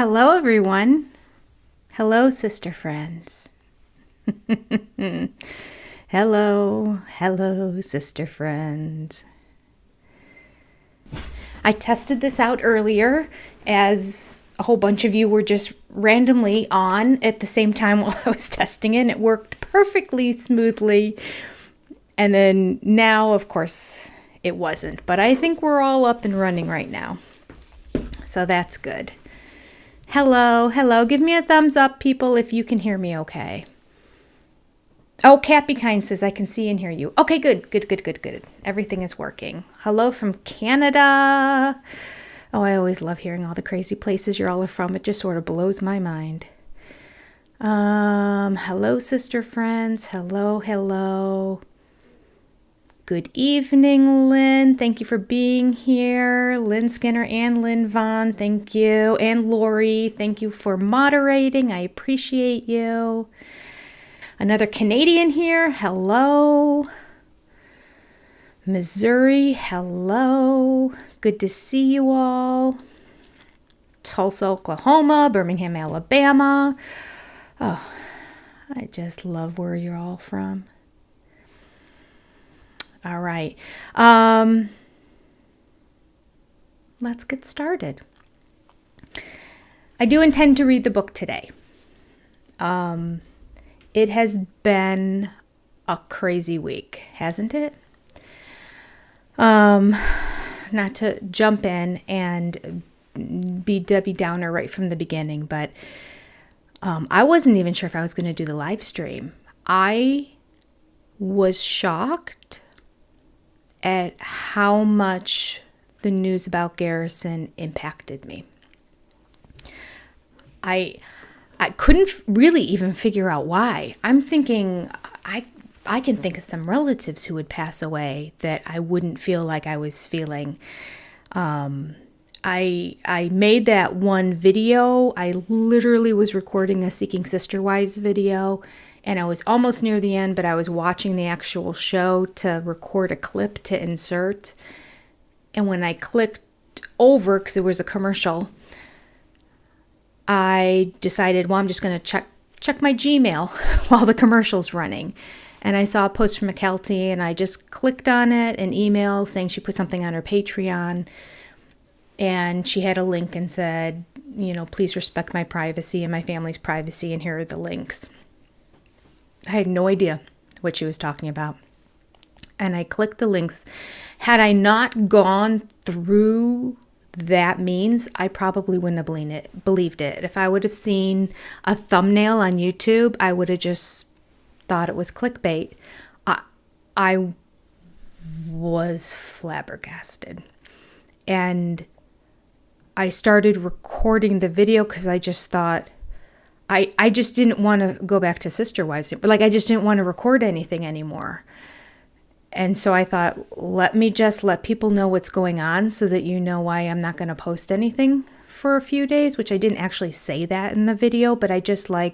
Hello, everyone. Hello, sister friends. Hello, sister friends. I tested this out earlier as a whole bunch of you were just randomly on at the same time while I was testing it. And it worked perfectly smoothly. And then now, of course, it wasn't. But I think we're all up and running right now. So that's good. Hello. Give me a thumbs up, people, if you can hear me okay. Oh, Cat Be Kind says I can see and hear you. Okay, good. Everything is working. Hello from Canada. Oh, I always love hearing all the crazy places you're all from. It just sort of blows my mind. Hello, sister friends. Hello. Good evening, Lynn. Thank you for being here. Lynn Skinner and Lynn Vaughn, thank you. And Lori, thank you for moderating. I appreciate you. Another Canadian here. Hello. Missouri, hello. Good to see you all. Tulsa, Oklahoma, Birmingham, Alabama. Oh, I just love where you're all from. All right. Let's get started. I do intend to read the book today. It has been a crazy week, hasn't it? Not to jump in and be Debbie Downer right from the beginning, but I wasn't even sure if I was going to do the live stream. I was shocked at how much the news about Garrison impacted me. I couldn't really even figure out why. I'm thinking I can think of some relatives who would pass away that I wouldn't feel like I was feeling. I made that one video. I literally was recording a Seeking Sister Wives video, and I was almost near the end, but I was watching the actual show to record a clip to insert. And when I clicked over, because it was a commercial, I decided, well, I'm just going to check my Gmail while the commercial's running. And I saw a post from McKelty, and I just clicked on it, an email saying she put something on her Patreon. And she had a link and said, please respect my privacy and my family's privacy, and here are the links. I had no idea what she was talking about. And I clicked the links. Had I not gone through that means, I probably wouldn't have believed it. If I would have seen a thumbnail on YouTube, I would have just thought it was clickbait. I was flabbergasted. And I started recording the video because I just thought, I just didn't want to go back to Sister Wives. Like, I just didn't want to record anything anymore. And so I thought, let me just let people know what's going on so that you know why I'm not going to post anything for a few days, which I didn't actually say that in the video, but I just I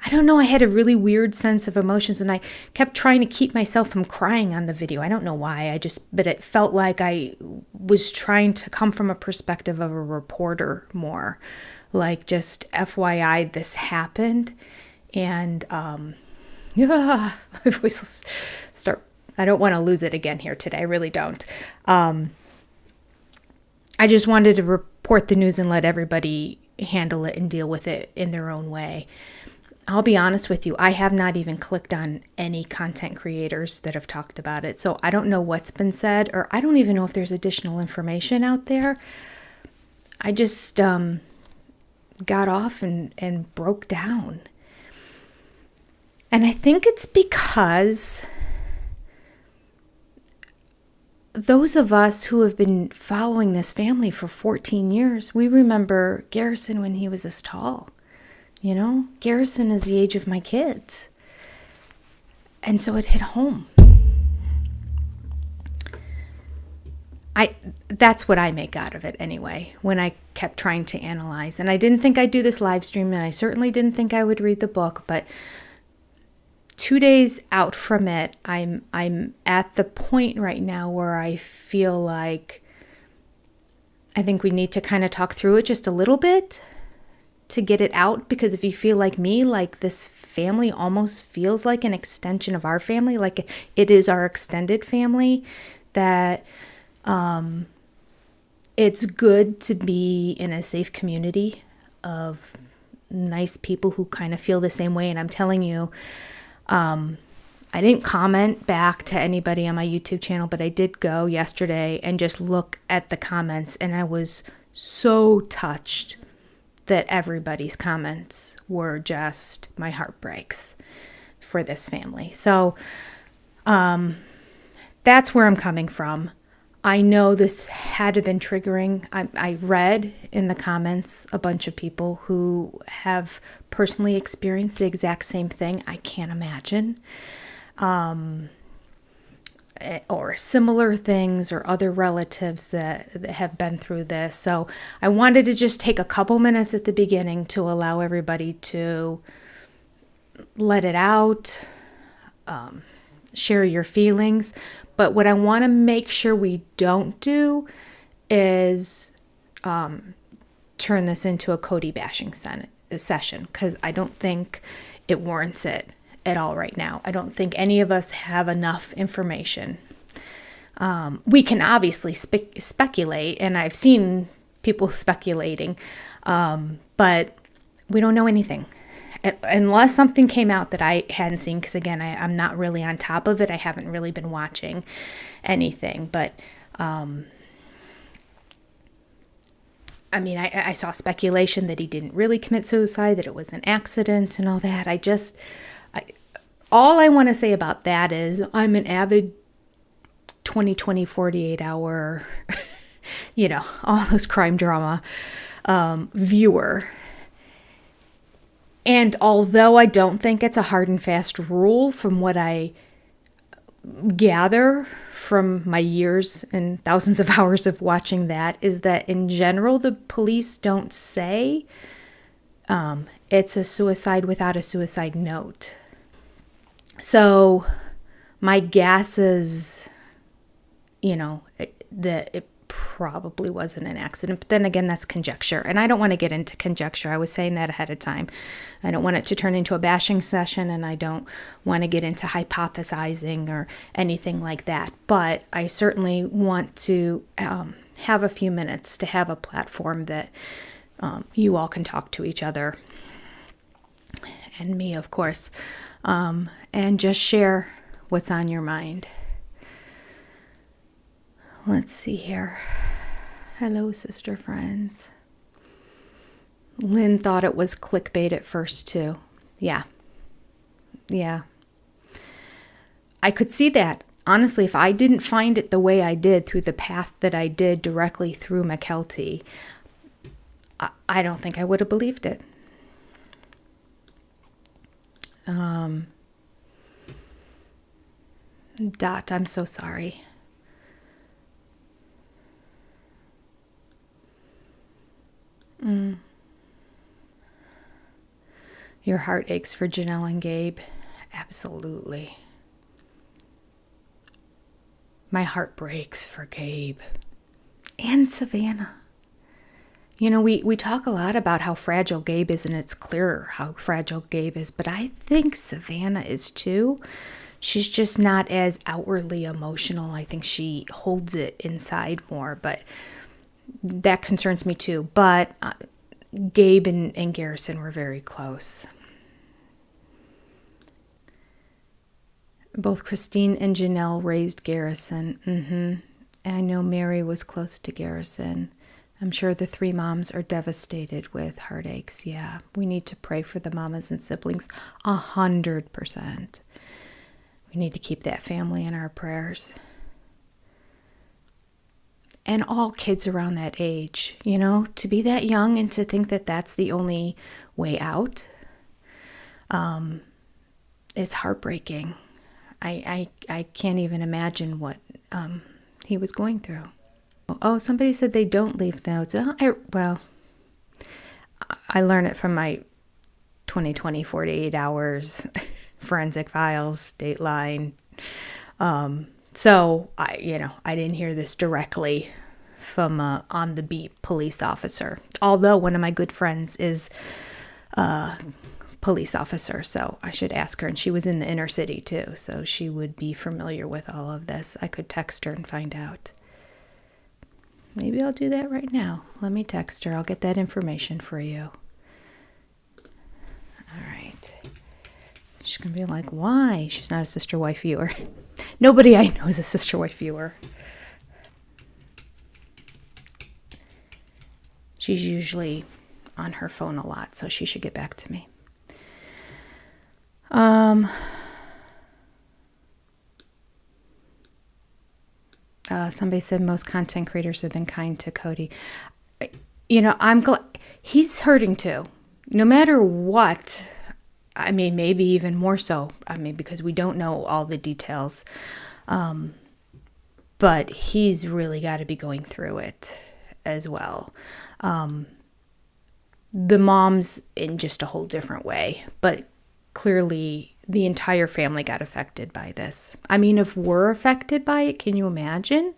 don't know, I had a really weird sense of emotions, and I kept trying to keep myself from crying on the video. I don't know why, but it felt like I was trying to come from a perspective of a reporter more. Like, just FYI, this happened. And I don't want to lose it again here today. I really don't. I just wanted to report the news and let everybody handle it and deal with it in their own way. I'll be honest with you, I have not even clicked on any content creators that have talked about it. So I don't know what's been said, or I don't even know if there's additional information out there. I just got off and broke down. And I think it's because those of us who have been following this family for 14 years, we remember Garrison when he was this tall. Garrison is the age of my kids. And so it hit home. That's what I make out of it anyway, when I kept trying to analyze. And I didn't think I'd do this live stream, and I certainly didn't think I would read the book, but 2 days out from it, I'm at the point right now where I feel like I think we need to kind of talk through it just a little bit to get it out, because if you feel like me, like this family almost feels like an extension of our family, like it is our extended family, that it's good to be in a safe community of nice people who kind of feel the same way. And I'm telling you, I didn't comment back to anybody on my YouTube channel, but I did go yesterday and just look at the comments, and I was so touched that everybody's comments were just, my heart breaks for this family. So that's where I'm coming from. I know this had to have been triggering. I read in the comments a bunch of people who have personally experienced the exact same thing. I can't imagine. Or similar things, or other relatives that have been through this. So I wanted to just take a couple minutes at the beginning to allow everybody to let it out, share your feelings. But what I want to make sure we don't do is turn this into a Cody bashing session, because I don't think it warrants it at all right now. I don't think any of us have enough information. We can obviously speculate, and I've seen people speculating, but we don't know anything. Unless something came out that I hadn't seen, because again, I'm not really on top of it. I haven't really been watching anything, but I mean, I saw speculation that he didn't really commit suicide, that it was an accident and all that. All I want to say about that is I'm an avid 20/20 48-hour, all those crime drama viewer. And although I don't think it's a hard and fast rule, from what I gather from my years and thousands of hours of watching that, is that in general, the police don't say it's a suicide without a suicide note. So my guess is, that it probably wasn't an accident. But then again, that's conjecture. And I don't want to get into conjecture. I was saying that ahead of time. I don't want it to turn into a bashing session, and I don't want to get into hypothesizing or anything like that. But I certainly want to have a few minutes to have a platform that you all can talk to each other, and me, of course, and just share what's on your mind. Let's see here. Hello, sister friends. Lynn thought it was clickbait at first, too. Yeah. I could see that. Honestly, if I didn't find it the way I did, through the path that I did directly through McKelty, I don't think I would have believed it. Dot, I'm so sorry. Your heart aches for Janelle and Gabe. Absolutely. My heart breaks for Gabe and Savannah. We talk a lot about how fragile Gabe is, and it's clear how fragile Gabe is, but I think Savannah is too. She's just not as outwardly emotional. I think she holds it inside more, but that concerns me too. But Gabe and Garrison were very close. Both Christine and Janelle raised Garrison. I know Mary was close to Garrison. I'm sure the three moms are devastated with heartaches. Yeah, we need to pray for the mamas and siblings 100%. We need to keep that family in our prayers. And all kids around that age, to be that young and to think that that's the only way out, it's heartbreaking. I can't even imagine what he was going through. Oh, somebody said they don't leave notes. I learned it from my 20/20 48 hours forensic files, Dateline. So I didn't hear this directly from a on the beat police officer. Although one of my good friends is police officer, so I should ask her. And she was in the inner city too, so she would be familiar with all of this. I could text her and find out. Maybe I'll do that right now. Let me text her. I'll get that information for you. All right. She's going to be like, why? She's not a Sister Wife viewer. Nobody I know is a Sister Wife viewer. She's usually on her phone a lot, so she should get back to me. Somebody said most content creators have been kind to Cody. I'm glad he's hurting too. No matter what, I mean, maybe even more so. I mean, because we don't know all the details. But he's really got to be going through it as well. The mom's in just a whole different way, but clearly the entire family got affected by this. I mean, if we're affected by it, can you imagine?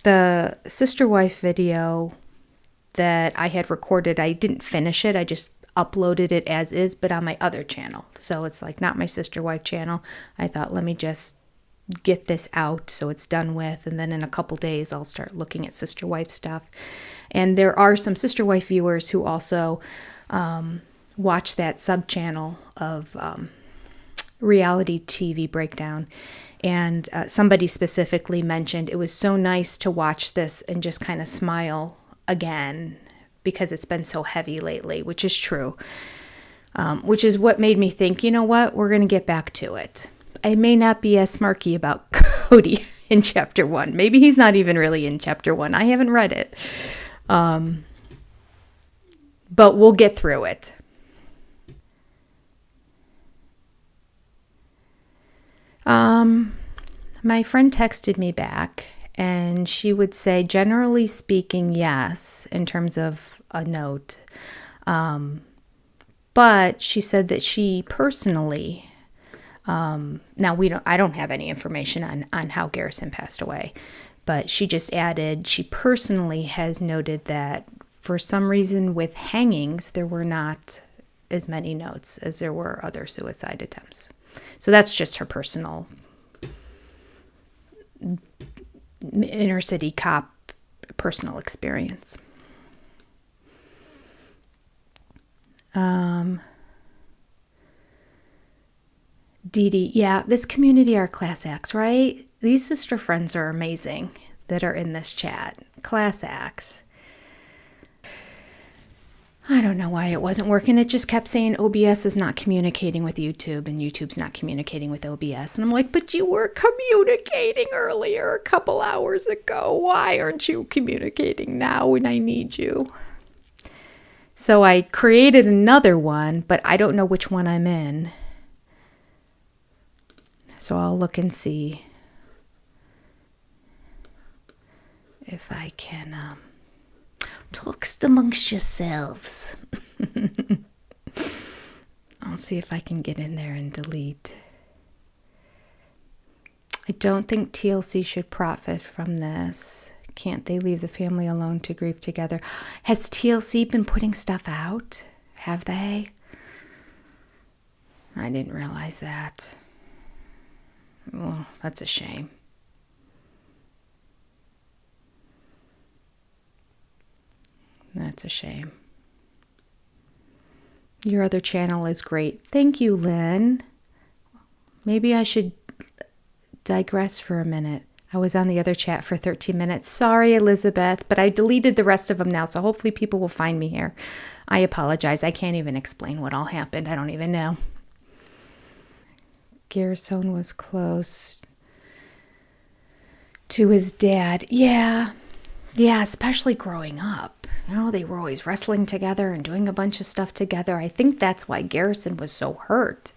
The Sister Wife video that I had recorded, I didn't finish it. I just uploaded it as is, but on my other channel. So it's like not my Sister Wife channel. I thought, let me just get this out so it's done with, and then in a couple days I'll start looking at Sister Wife stuff. And there are some Sister Wife viewers who also watch that sub channel of reality TV breakdown, and somebody specifically mentioned it was so nice to watch this and just kind of smile again because it's been so heavy lately, which is true, which is what made me think, you know what, we're going to get back to it. I may not be as smarky about Cody in chapter 1. Maybe he's not even really in chapter 1. I haven't read it. But we'll get through it. My friend texted me back, and she would say, generally speaking, yes, in terms of a note. But she said that she personally... now I don't have any information on how Garrison passed away, but she just added she personally has noted that for some reason with hangings there were not as many notes as there were other suicide attempts. So that's just her personal inner city cop personal experience. Dee Dee, yeah, this community are class acts, right? These sister friends are amazing that are in this chat. Class acts. I don't know why it wasn't working. It just kept saying OBS is not communicating with YouTube and YouTube's not communicating with OBS. And I'm like, but you were communicating earlier a couple hours ago. Why aren't you communicating now when I need you? So I created another one, but I don't know which one I'm in. So I'll look and see if I can talk amongst yourselves. I'll see if I can get in there and delete. I don't think TLC should profit from this. Can't they leave the family alone to grieve together? Has TLC been putting stuff out? Have they? I didn't realize that. Well, that's a shame. That's a shame. Your other channel is great. Thank you, Lynn. Maybe I should digress for a minute. I was on the other chat for 13 minutes. Sorry, Elizabeth, but I deleted the rest of them now, so hopefully people will find me here. I apologize. I can't even explain what all happened. I don't even know. Garrison was close to his dad. Yeah, especially growing up. You know, they were always wrestling together and doing a bunch of stuff together. I think that's why Garrison was so hurt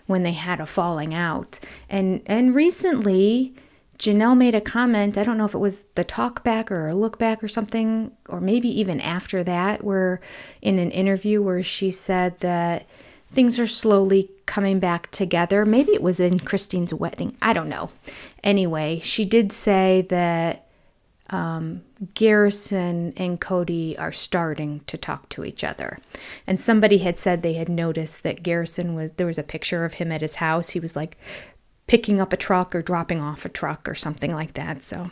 when they had a falling out. And recently, Janelle made a comment, I don't know if it was the talk back or a look back or something, or maybe even after that, where in an interview where she said that things are slowly coming back together. Maybe it was in Christine's wedding. I don't know. Anyway, she did say that Garrison and Cody are starting to talk to each other. And somebody had said they had noticed that there was a picture of him at his house. He was like picking up a truck or dropping off a truck or something like that. So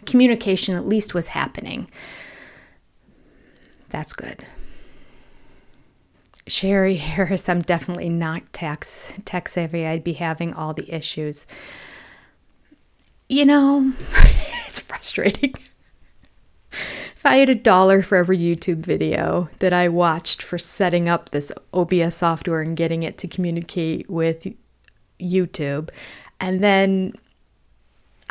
communication at least was happening. That's good. Sherry Harris, I'm definitely not tech savvy. I'd be having all the issues. It's frustrating. If I had $1 for every YouTube video that I watched for setting up this OBS software and getting it to communicate with YouTube, and then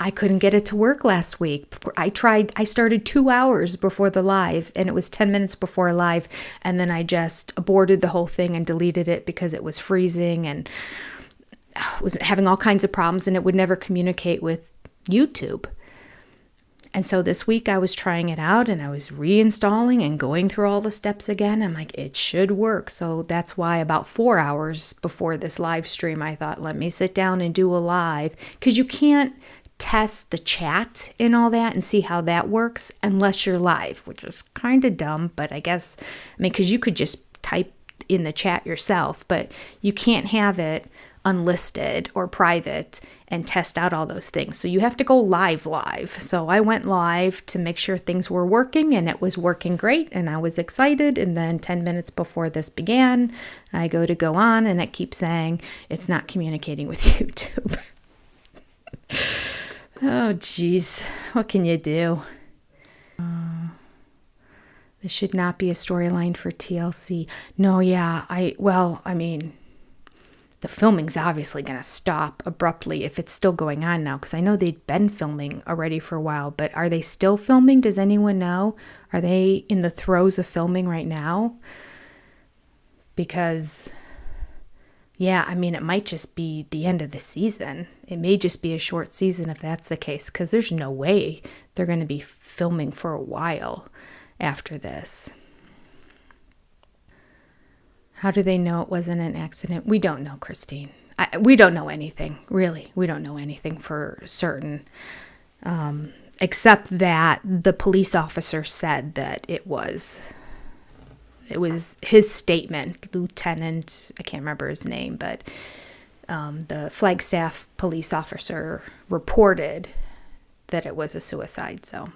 I couldn't get it to work last week. I started 2 hours before the live, and it was 10 minutes before live, and then I just aborted the whole thing and deleted it because it was freezing and was having all kinds of problems, and it would never communicate with YouTube. And so this week I was trying it out, and I was reinstalling and going through all the steps again. I'm like, it should work. So that's why about 4 hours before this live stream, I thought, let me sit down and do a live, because you can't test the chat and all that and see how that works unless you're live, which is kind of dumb, but because you could just type in the chat yourself, but you can't have it unlisted or private and test out all those things. So you have to go live. So I went live to make sure things were working, and it was working great, and I was excited. And then 10 minutes before this began, I go on, and it keeps saying it's not communicating with YouTube. Oh, geez. What can you do? This should not be a storyline for TLC. No, yeah. The filming's obviously going to stop abruptly if it's still going on now, because I know they'd been filming already for a while, but are they still filming? Does anyone know? Are they in the throes of filming right now? Because, it might just be the end of the season. It may just be a short season if that's the case, because there's no way they're going to be filming for a while after this. How do they know it wasn't an accident? We don't know, Christine. We don't know anything, really. We don't know anything for certain, except that the police officer said that it was his statement, Lieutenant, I can't remember his name, but the Flagstaff police officer reported that it was a suicide, so...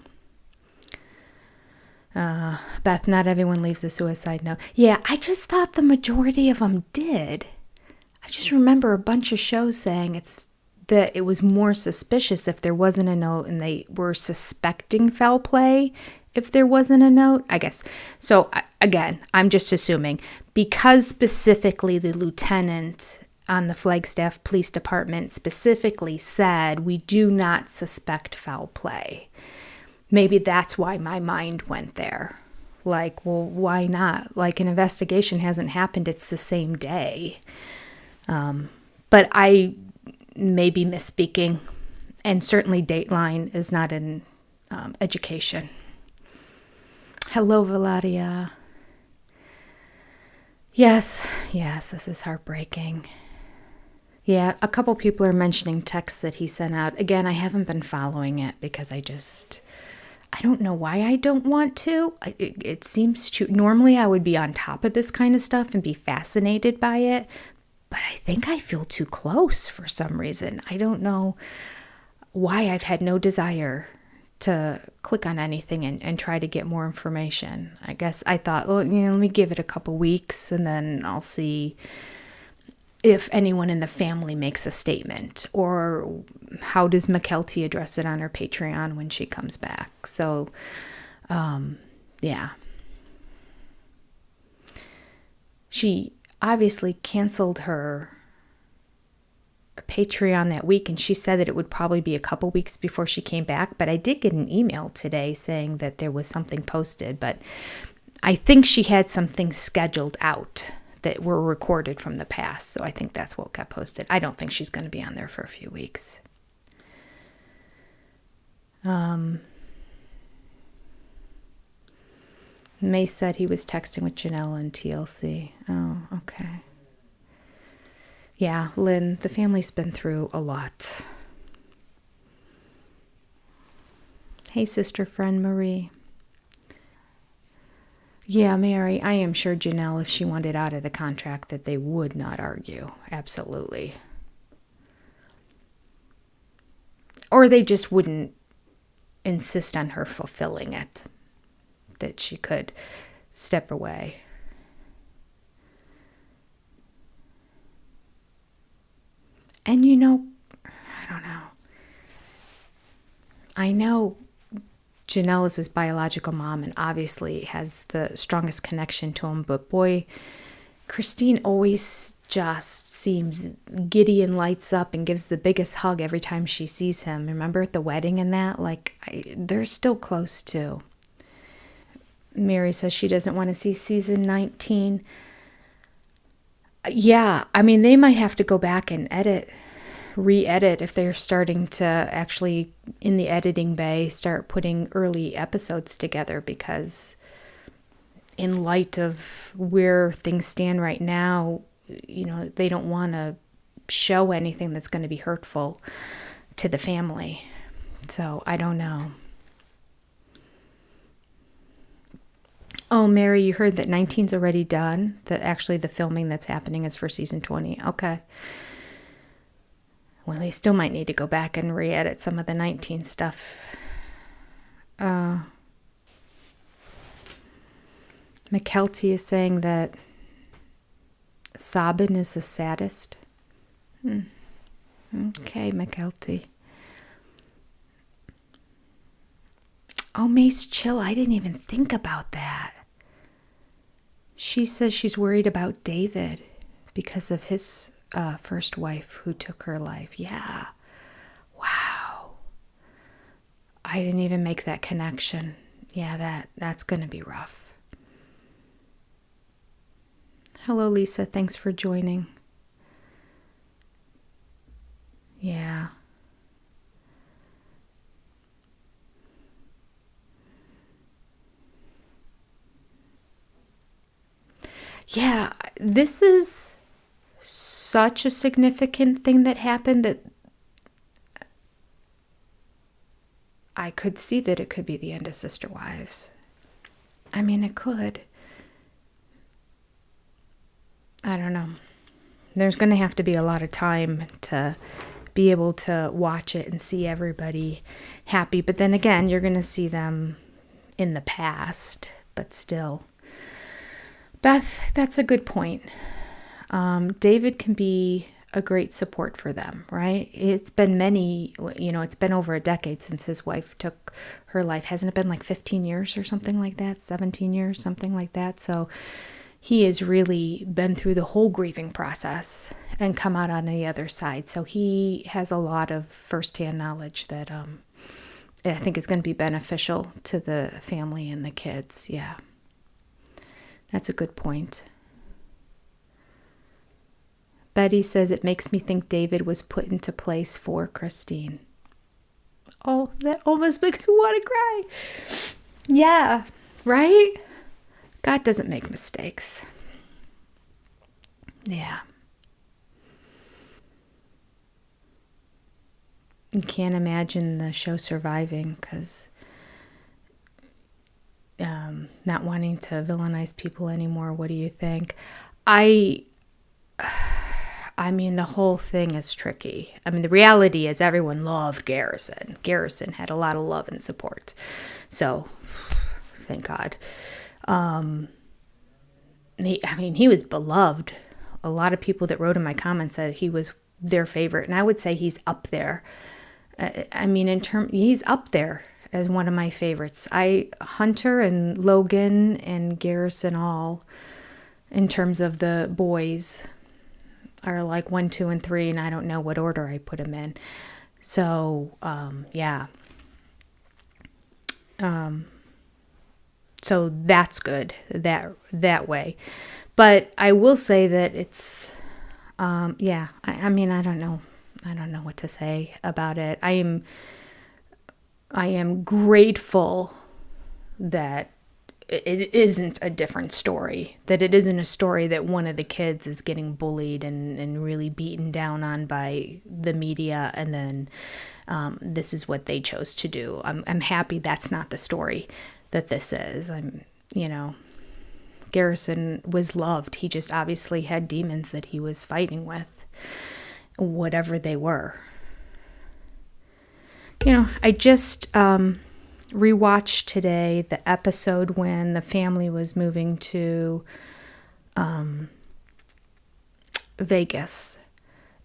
Beth, not everyone leaves a suicide note. Yeah, I just thought the majority of them did. I just remember a bunch of shows saying that it was more suspicious if there wasn't a note, and they were suspecting foul play if there wasn't a note, I guess. So again, I'm just assuming, because specifically the lieutenant on the Flagstaff Police Department specifically said we do not suspect foul play. Maybe that's why my mind went there. Like, well, why not? Like, an investigation hasn't happened. It's the same day. But I may be misspeaking. And certainly Dateline is not in education. Hello, Valadia. Yes, this is heartbreaking. Yeah, a couple people are mentioning texts that he sent out. Again, I haven't been following it because I don't know why I don't want to. It seems to... Normally I would be on top of this kind of stuff and be fascinated by it, but I think I feel too close for some reason. I don't know why. I've had no desire to click on anything and try to get more information. I guess I thought, let me give it a couple weeks and then I'll see if anyone in the family makes a statement, or how does McKelty address it on her Patreon when she comes back. So, yeah. She obviously canceled her Patreon that week, and she said that it would probably be a couple weeks before she came back, but I did get an email today saying that there was something posted, but I think she had something scheduled out that were recorded from the past. So I think that's what got posted. I don't think she's going to be on there for a few weeks. May said he was texting with Janelle and TLC. Oh, okay. Yeah, Lynn, the family's been through a lot. Hey, sister friend Marie. Yeah, Mary, I am sure Janelle, if she wanted out of the contract, that they would not argue. Absolutely. Or they just wouldn't insist on her fulfilling it, that she could step away. And I don't know. I know Janelle is his biological mom and obviously has the strongest connection to him, but boy, Christine always just seems giddy and lights up and gives the biggest hug every time she sees him. Remember at the wedding and that? They're still close too. Mary says she doesn't want to see season 19. Yeah, I mean, they might have to go back and re-edit if they're starting to actually, in the editing bay, start putting early episodes together, because in light of where things stand right now, they don't want to show anything that's going to be hurtful to the family. So I don't know. Oh, Mary, you heard that 19's already done? That actually the filming that's happening is for season 20. Okay. Well, they still might need to go back and re-edit some of the 19 stuff. McKelty is saying that Sabin is the saddest. Okay, McKelty. Oh, Mace, chill. I didn't even think about that. She says she's worried about David because of his first wife who took her life. Yeah. Wow. I didn't even make that connection. Yeah, that's going to be rough. Hello, Lisa. Thanks for joining. Yeah. Yeah, this is such a significant thing that happened that I could see that it could be the end of Sister Wives. I mean, it could. I don't know. There's going to have to be a lot of time to be able to watch it and see everybody happy. But then again, you're going to see them in the past, but still. Beth, that's a good point. David can be a great support for them, right? It's been it's been over a decade since his wife took her life. Hasn't it been like 15 years or something like that? 17 years, something like that. So he has really been through the whole grieving process and come out on the other side. So he has a lot of firsthand knowledge that I think is going to be beneficial to the family and the kids. Yeah. That's a good point. Betty says it makes me think David was put into place for Christine. Oh, that almost makes me want to cry. Yeah, right? God doesn't make mistakes. Yeah. You can't imagine the show surviving because not wanting to villainize people anymore. What do you think? I mean, the whole thing is tricky. I mean, the reality is everyone loved Garrison. Garrison had a lot of love and support. So, thank God. He was beloved. A lot of people that wrote in my comments said he was their favorite. And I would say he's up there. He's up there as one of my favorites. Hunter and Logan and Garrison all, in terms of the boys, are like 1, 2, and 3, and I don't know what order I put them in. So, yeah. So that's good that way. But I will say that it's, yeah. I don't know. I don't know what to say about it. I am grateful that it isn't a different story, that it isn't a story that one of the kids is getting bullied and really beaten down on by the media, and then this is what they chose to do. I'm happy that's not the story that this is. Garrison was loved. He just obviously had demons that he was fighting with, whatever they were. I just rewatched today the episode when the family was moving to Vegas.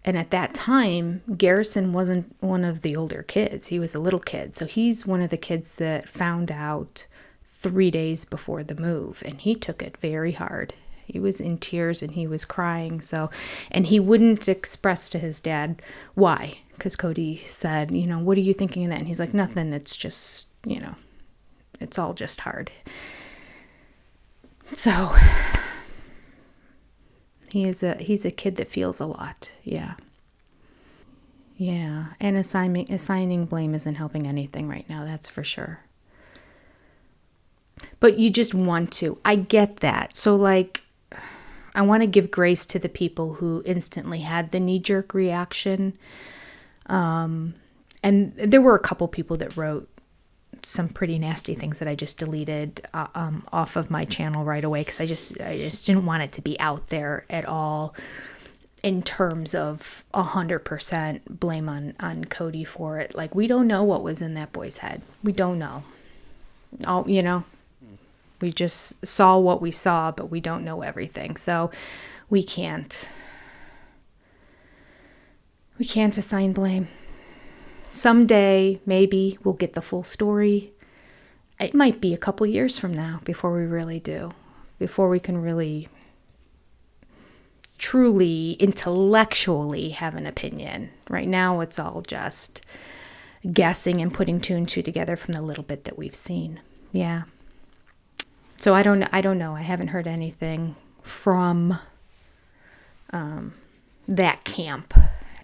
And at that time, Garrison wasn't one of the older kids. He was a little kid. So he's one of the kids that found out 3 days before the move. And he took it very hard. He was in tears and he was crying. And he wouldn't express to his dad why. Because Cody said, what are you thinking of that? And he's like, nothing. It's just, it's all just hard. So he's a kid that feels a lot. Yeah. Yeah. And assigning blame isn't helping anything right now. That's for sure. But you just want to. I get that. So I want to give grace to the people who instantly had the knee-jerk reaction. And there were a couple people that wrote some pretty nasty things that I just deleted off of my channel right away, because I just didn't want it to be out there at all in terms of 100% blame on Cody for it. We don't know what was in that boy's head. We don't know. We just saw what we saw, but we don't know everything. So we can't assign blame. Someday, maybe we'll get the full story. It might be a couple years from now before we really do. Before we can really, truly, intellectually have an opinion. Right now, it's all just guessing and putting two and two together from the little bit that we've seen. Yeah. So I don't know. I haven't heard anything from that camp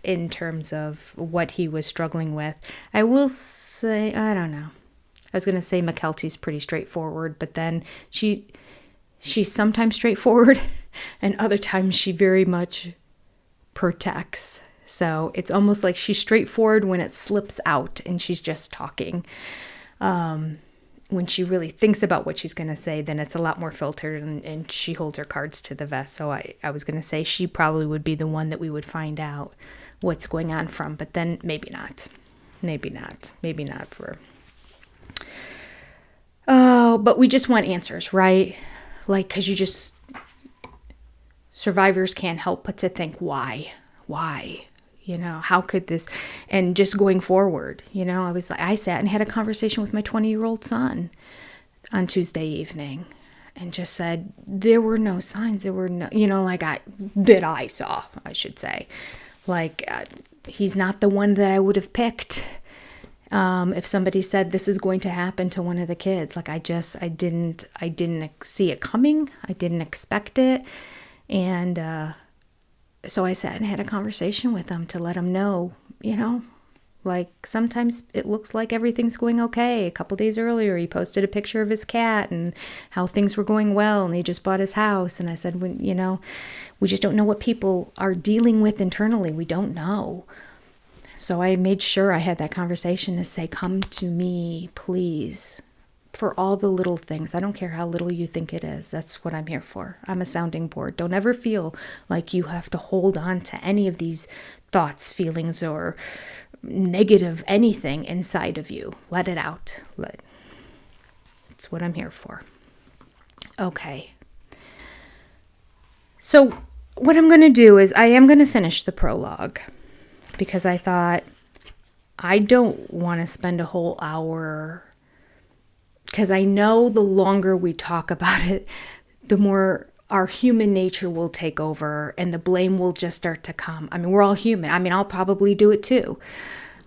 in terms of what he was struggling with. I will say, I don't know. I was going to say McKelty's pretty straightforward, but then she's sometimes straightforward and other times she very much protects. So it's almost like she's straightforward when it slips out and she's just talking. When she really thinks about what she's going to say, then it's a lot more filtered and she holds her cards to the vest. So I was going to say she probably would be the one that we would find out what's going on from, but then maybe not for... Oh, but we just want answers, right? Because survivors can't help but to think, why? How could this, and just going forward, I sat and had a conversation with my 20-year-old son on Tuesday evening and just said, there were no signs, there were no, that I saw, I should say. He's not the one that I would have picked. If somebody said this is going to happen to one of the kids, I didn't see it coming. I didn't expect it. And, so I sat and had a conversation with him to let him know, sometimes it looks like everything's going okay. A couple days earlier, he posted a picture of his cat and how things were going well, and he just bought his house. And I said, we just don't know what people are dealing with internally. We don't know. So I made sure I had that conversation to say, come to me, please, for all the little things. I don't care how little you think it is. That's what I'm here for. I'm a sounding board. Don't ever feel like you have to hold on to any of these thoughts, feelings, or negative anything inside of you. Let it out. That's what I'm here for. Okay. So what I'm going to do is I am going to finish the prologue, because I thought I don't want to spend a whole hour, because I know the longer we talk about it, the more our human nature will take over and the blame will just start to come. We're all human. I'll probably do it too.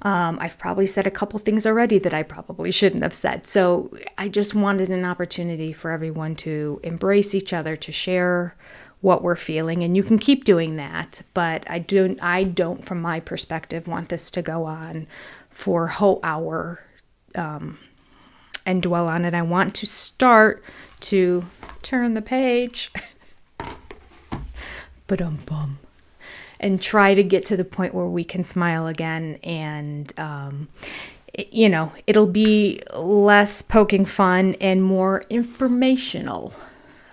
I've probably said a couple things already that I probably shouldn't have said. So I just wanted an opportunity for everyone to embrace each other, to share what we're feeling, and you can keep doing that. But I don't, from my perspective, want this to go on for a whole hour and dwell on it. I want to start to turn the page. Ba-dum-bum. And try to get to the point where we can smile again. And, it'll be less poking fun and more informational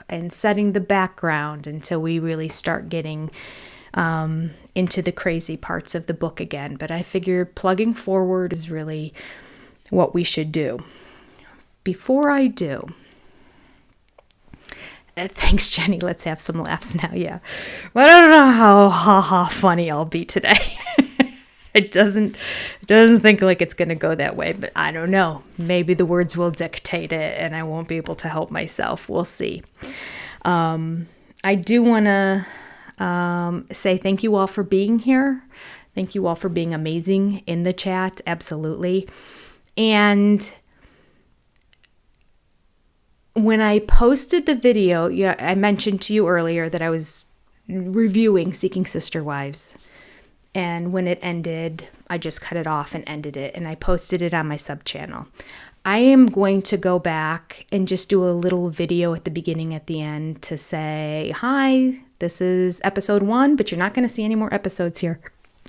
and setting the background until we really start getting into the crazy parts of the book again. But I figured plugging forward is really what we should do. Before I do, thanks, Jenny. Let's have some laughs now. Yeah. But I don't know how funny I'll be today. It doesn't think like it's going to go that way, but I don't know. Maybe the words will dictate it and I won't be able to help myself. We'll see. I do want to say thank you all for being here. Thank you all for being amazing in the chat. Absolutely. And when I posted the video, I mentioned to you earlier that I was reviewing Seeking Sister Wives. And when it ended, I just cut it off and ended it. And I posted it on my sub channel. I am going to go back and just do a little video at the beginning, at the end to say, hi, this is episode 1, but you're not going to see any more episodes here.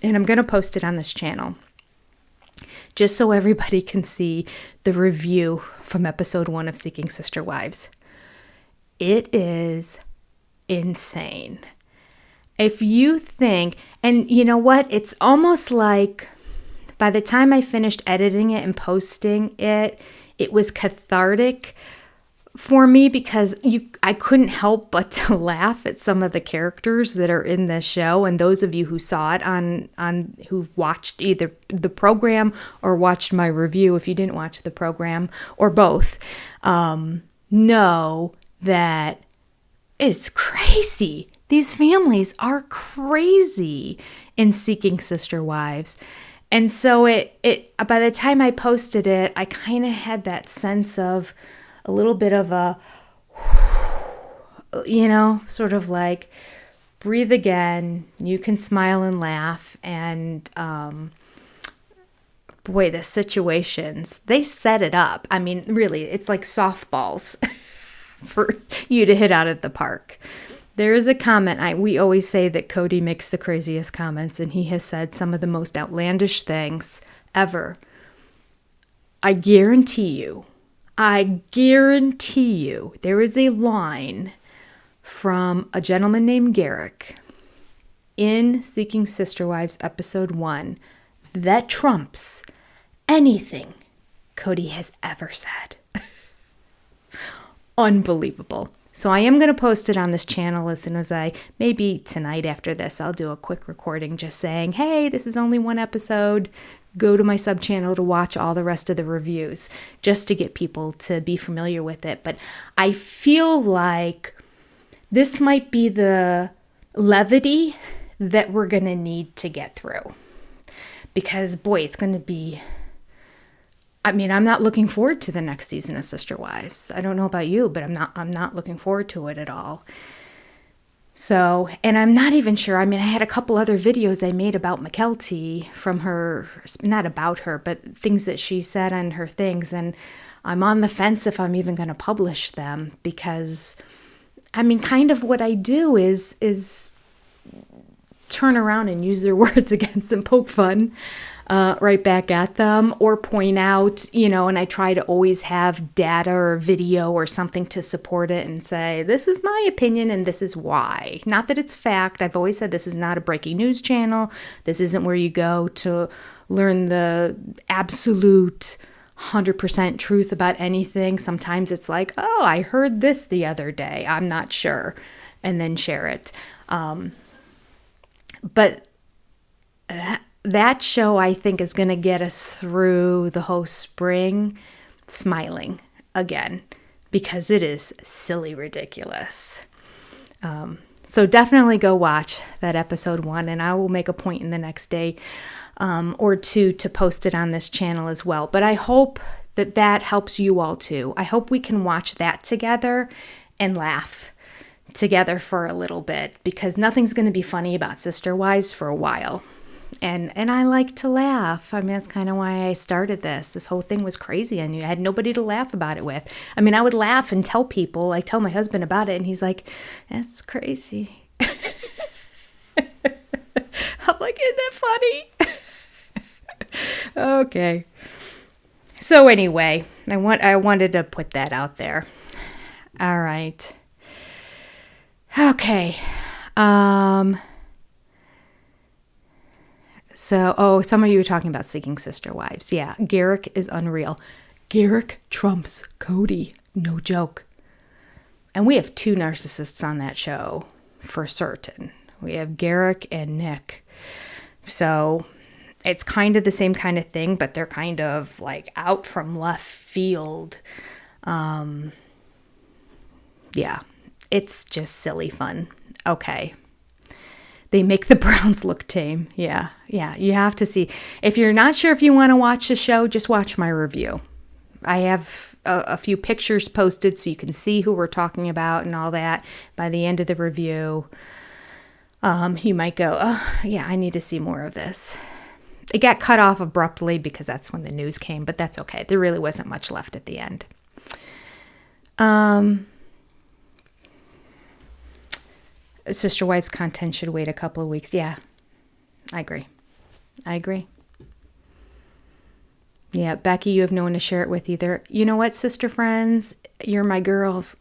And I'm going to post it on this channel, just so everybody can see the review from episode 1 of Seeking Sister Wives. It is insane. If you think, and you know what, it's almost like by the time I finished editing it and posting it, it was cathartic for me because I couldn't help but to laugh at some of the characters that are in this show. And those of you who saw it on who watched either the program or watched my review, if you didn't watch the program or both, know that it's crazy. These families are crazy in Seeking Sister Wives. And so it by the time I posted it, I kind of had that sense of a little bit of a, sort of like breathe again. You can smile and laugh. And boy, the situations, they set it up. I mean, really, it's like softballs for you to hit out at the park. There is a comment, we always say that Cody makes the craziest comments, and he has said some of the most outlandish things ever. I guarantee you, there is a line from a gentleman named Garrick in Seeking Sister Wives episode 1 that trumps anything Cody has ever said. Unbelievable. So I am going to post it on this channel as soon as maybe tonight after this, I'll do a quick recording just saying, hey, this is only 1 episode. Go to my sub channel to watch all the rest of the reviews just to get people to be familiar with it. But I feel like this might be the levity that we're going to need to get through. Because, boy, it's going to be... I'm not looking forward to the next season of Sister Wives. I don't know about you, but I'm not looking forward to it at all. So, and I'm not even sure. I had a couple other videos I made about Mykelti from her, not about her, but things that she said on her things. And I'm on the fence if I'm even going to publish them because, kind of what I do is turn around and use their words against them, poke fun. Right back at them or point out, and I try to always have data or video or something to support it and say, this is my opinion and this is why. Not that it's fact. I've always said this is not a breaking news channel. This isn't where you go to learn the absolute 100% truth about anything. Sometimes it's like, oh, I heard this the other day. I'm not sure. And then share it. But that show, I think, is going to get us through the whole spring smiling again because it is silly ridiculous. So definitely go watch that episode 1, and I will make a point in the next day or two to post it on this channel as well. But I hope that helps you all too. I hope we can watch that together and laugh together for a little bit because nothing's going to be funny about Sister Wives for a while. And I like to laugh. I mean, that's kind of why I started this. This whole thing was crazy. I had nobody to laugh about it with. I mean, I would laugh and tell people, like tell my husband about it, and he's like, that's crazy. I'm like, isn't that funny? Okay. So anyway, I wanted to put that out there. All right. Okay. So, some of you were talking about Seeking Sister Wives. Yeah, Garrick is unreal. Garrick trumps Cody. No joke. And we have 2 narcissists on that show, for certain. We have Garrick and Nick. So, it's kind of the same kind of thing, but they're kind of like out from left field. Yeah, it's just silly fun. Okay. They make the Browns look tame. Yeah, you have to see. If you're not sure if you want to watch the show, just watch my review. I have a few pictures posted so you can see who we're talking about and all that. By the end of the review, you might go, oh, yeah, I need to see more of this. It got cut off abruptly because that's when the news came, but that's okay. There really wasn't much left at the end. Sister Wives content should wait a couple of weeks. Yeah, I agree. Yeah, Becky, you have no one to share it with either. You know what, sister friends? You're my girls.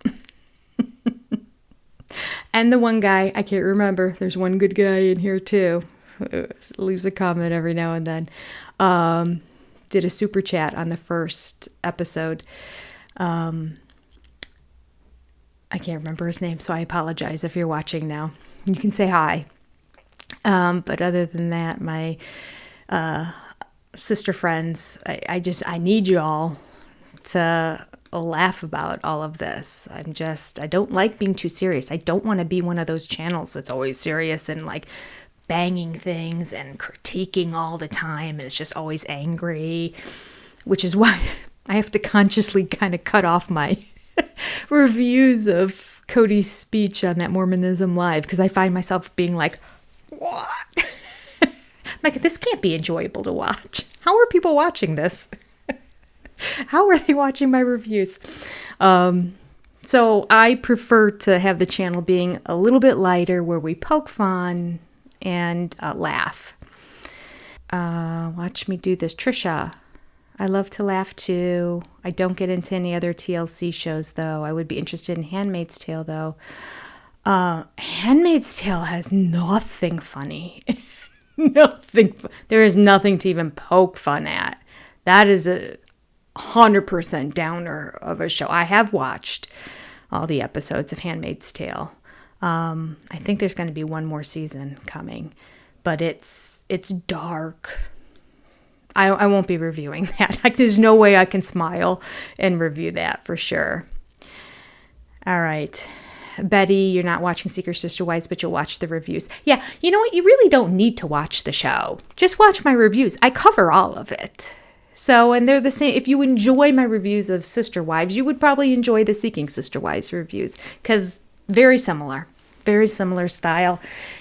And the one guy, I can't remember. There's one good guy in here too. Leaves a comment every now and then. Did a super chat on the first episode. I can't remember his name, so I apologize if you're watching now. You can say hi. But other than that, my sister friends, I need you all to laugh about all of this. I don't like being too serious. I don't want to be one of those channels that's always serious and like banging things and critiquing all the time. And it's just always angry, which is why I have to consciously kind of cut off my reviews of Cody's speech on that Mormonism Live, because I find myself being like, what? Like, this can't be enjoyable to watch. How are people watching this? How are they watching my reviews? So I prefer to have the channel being a little bit lighter, where we poke fun and laugh. Watch me do this. Trisha, I love to laugh too. I don't get into any other TLC shows though. I would be interested in Handmaid's Tale though. Handmaid's Tale has nothing funny. Nothing. There is nothing to even poke fun at. That is 100% downer of a show. I have watched all the episodes of Handmaid's Tale. I think there's going to be one more season coming, but it's dark. I won't be reviewing that. Like, there's no way I can smile and review that for sure. All right. Betty, you're not watching Secret Sister Wives, but you'll watch the reviews. Yeah, you know what? You really don't need to watch the show. Just watch my reviews. I cover all of it. So, and they're the same. If you enjoy my reviews of Sister Wives, you would probably enjoy the Seeking Sister Wives reviews, because very similar style.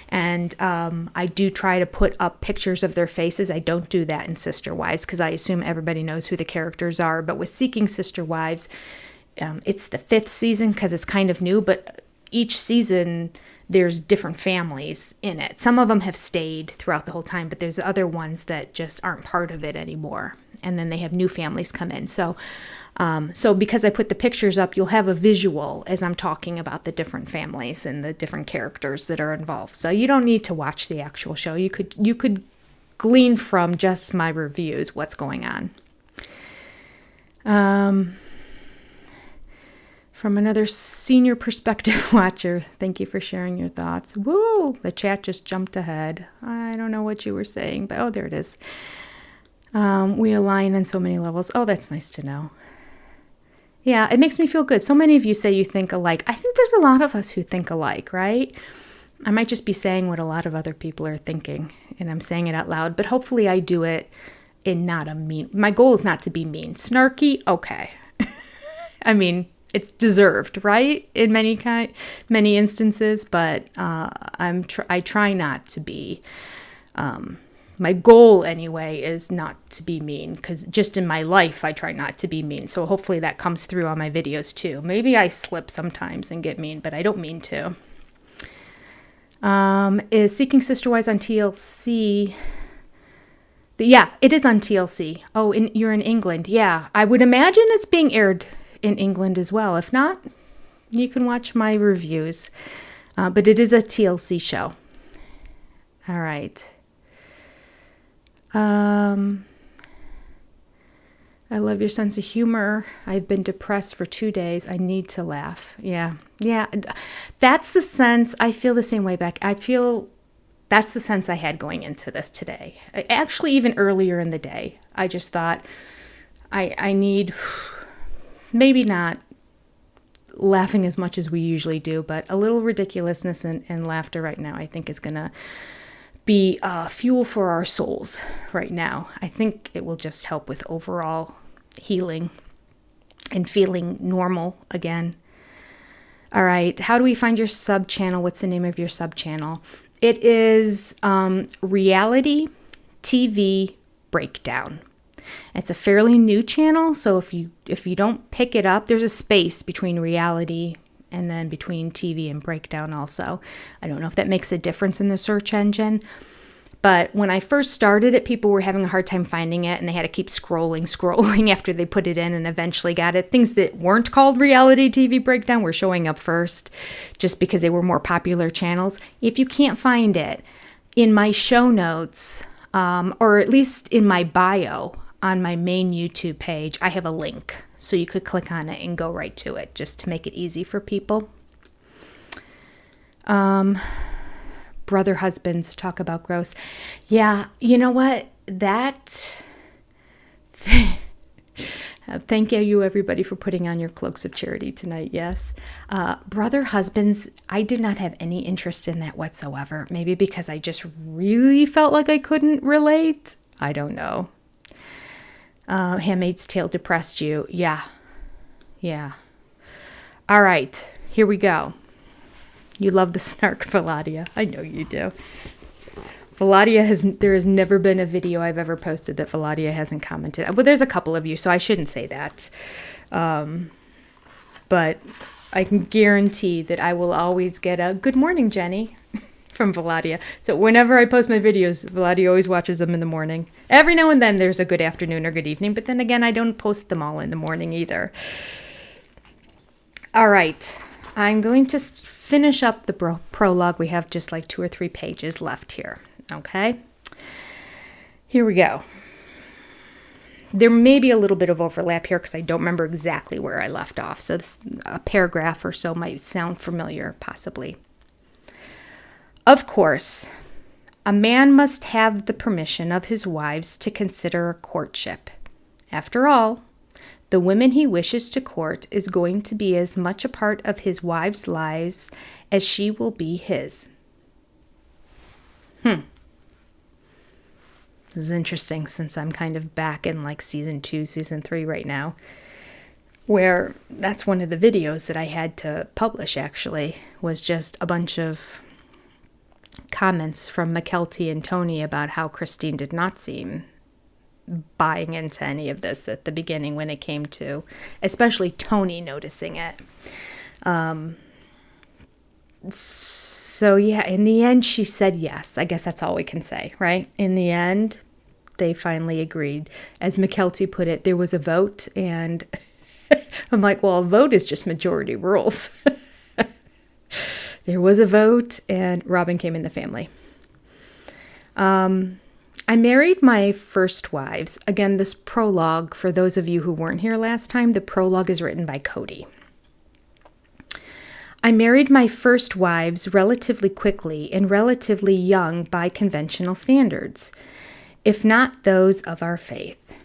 And I do try to put up pictures of their faces. I don't do that in Sister Wives because I assume everybody knows who the characters are. But with Seeking Sister Wives, it's the 5th season because it's kind of new, but each season there's different families in it. Some of them have stayed throughout the whole time, but there's other ones that just aren't part of it anymore. And then they have new families come in. So because I put the pictures up, you'll have a visual as I'm talking about the different families and the different characters that are involved. So you don't need to watch the actual show. You could glean from just my reviews what's going on. From another senior perspective watcher, thank you for sharing your thoughts. Woo! The chat just jumped ahead. I don't know what you were saying, but there it is. We align on so many levels. Oh, that's nice to know. Yeah, it makes me feel good. So many of you say you think alike. I think there's a lot of us who think alike, right? I might just be saying what a lot of other people are thinking, and I'm saying it out loud, but hopefully I do it in not a mean... My goal is not to be mean. Snarky? Okay. I mean, it's deserved, right? In many instances, but I try not to be My goal anyway is not to be mean, because just in my life I try not to be mean. So hopefully that comes through on my videos too. Maybe I slip sometimes and get mean, but I don't mean to. Is Seeking Sister Wives on TLC? Yeah, it is on TLC. Oh, you're in England. Yeah, I would imagine it's being aired in England as well. If not, you can watch my reviews. But it is a TLC show. All right. I love your sense of humor. I've been depressed for 2 days. I need to laugh. Yeah. That's the sense. I feel the same way back. I feel that's the sense I had going into this today. Actually, even earlier in the day, I just thought I need, maybe not laughing as much as we usually do, but a little ridiculousness and laughter right now, I think is going to be fuel for our souls right now. I think it will just help with overall healing and feeling normal again. All right. How do we find your sub channel? What's the name of your sub channel? It is Reality TV Breakdown. It's a fairly new channel, so if you don't pick it up, there's a space between reality and then between TV and breakdown also. I don't know if that makes a difference in the search engine, but when I first started it, people were having a hard time finding it, and they had to keep scrolling after they put it in and eventually got it. Things that weren't called Reality TV Breakdown were showing up first just because they were more popular channels. If you can't find it, in my show notes, or at least in my bio on my main YouTube page, I have a link. So you could click on it and go right to it just to make it easy for people. Brother husbands talk about gross. Yeah, you know what? Thank you everybody for putting on your cloaks of charity tonight. Yes. Brother husbands, I did not have any interest in that whatsoever. Maybe because I just really felt like I couldn't relate. I don't know. Handmaid's Tale depressed you. Yeah. All right, here we go. You love the snark, Valadia. I know you do. There has never been a video I've ever posted that Valadia hasn't commented. Well, there's a couple of you, so I shouldn't say that. But I can guarantee that I will always get a good morning, Jenny, from Valadia. So whenever I post my videos, Valadia always watches them in the morning. Every now and then there's a good afternoon or good evening, but then again, I don't post them all in the morning either. All right, I'm going to finish up the prologue. We have just like 2 or 3 pages left here, okay? Here we go. There may be a little bit of overlap here because I don't remember exactly where I left off, so a paragraph or so might sound familiar, possibly. Of course, a man must have the permission of his wives to consider a courtship. After all, the women he wishes to court is going to be as much a part of his wives' lives as she will be his. This is interesting since I'm kind of back in like season 2, season 3 right now, where that's one of the videos that I had to publish actually, was just a bunch of comments from McKelty and Tony about how Christine did not seem buying into any of this at the beginning when it came to, especially Tony noticing it. So yeah, in the end she said yes. I guess that's all we can say, right? In the end, they finally agreed. As McKelty put it, there was a vote, and I'm like, well, a vote is just majority rules. There was a vote, and Robin came in the family. I married my first wives. Again, this prologue, for those of you who weren't here last time, the prologue is written by Cody. I married my first wives relatively quickly and relatively young by conventional standards, if not those of our faith.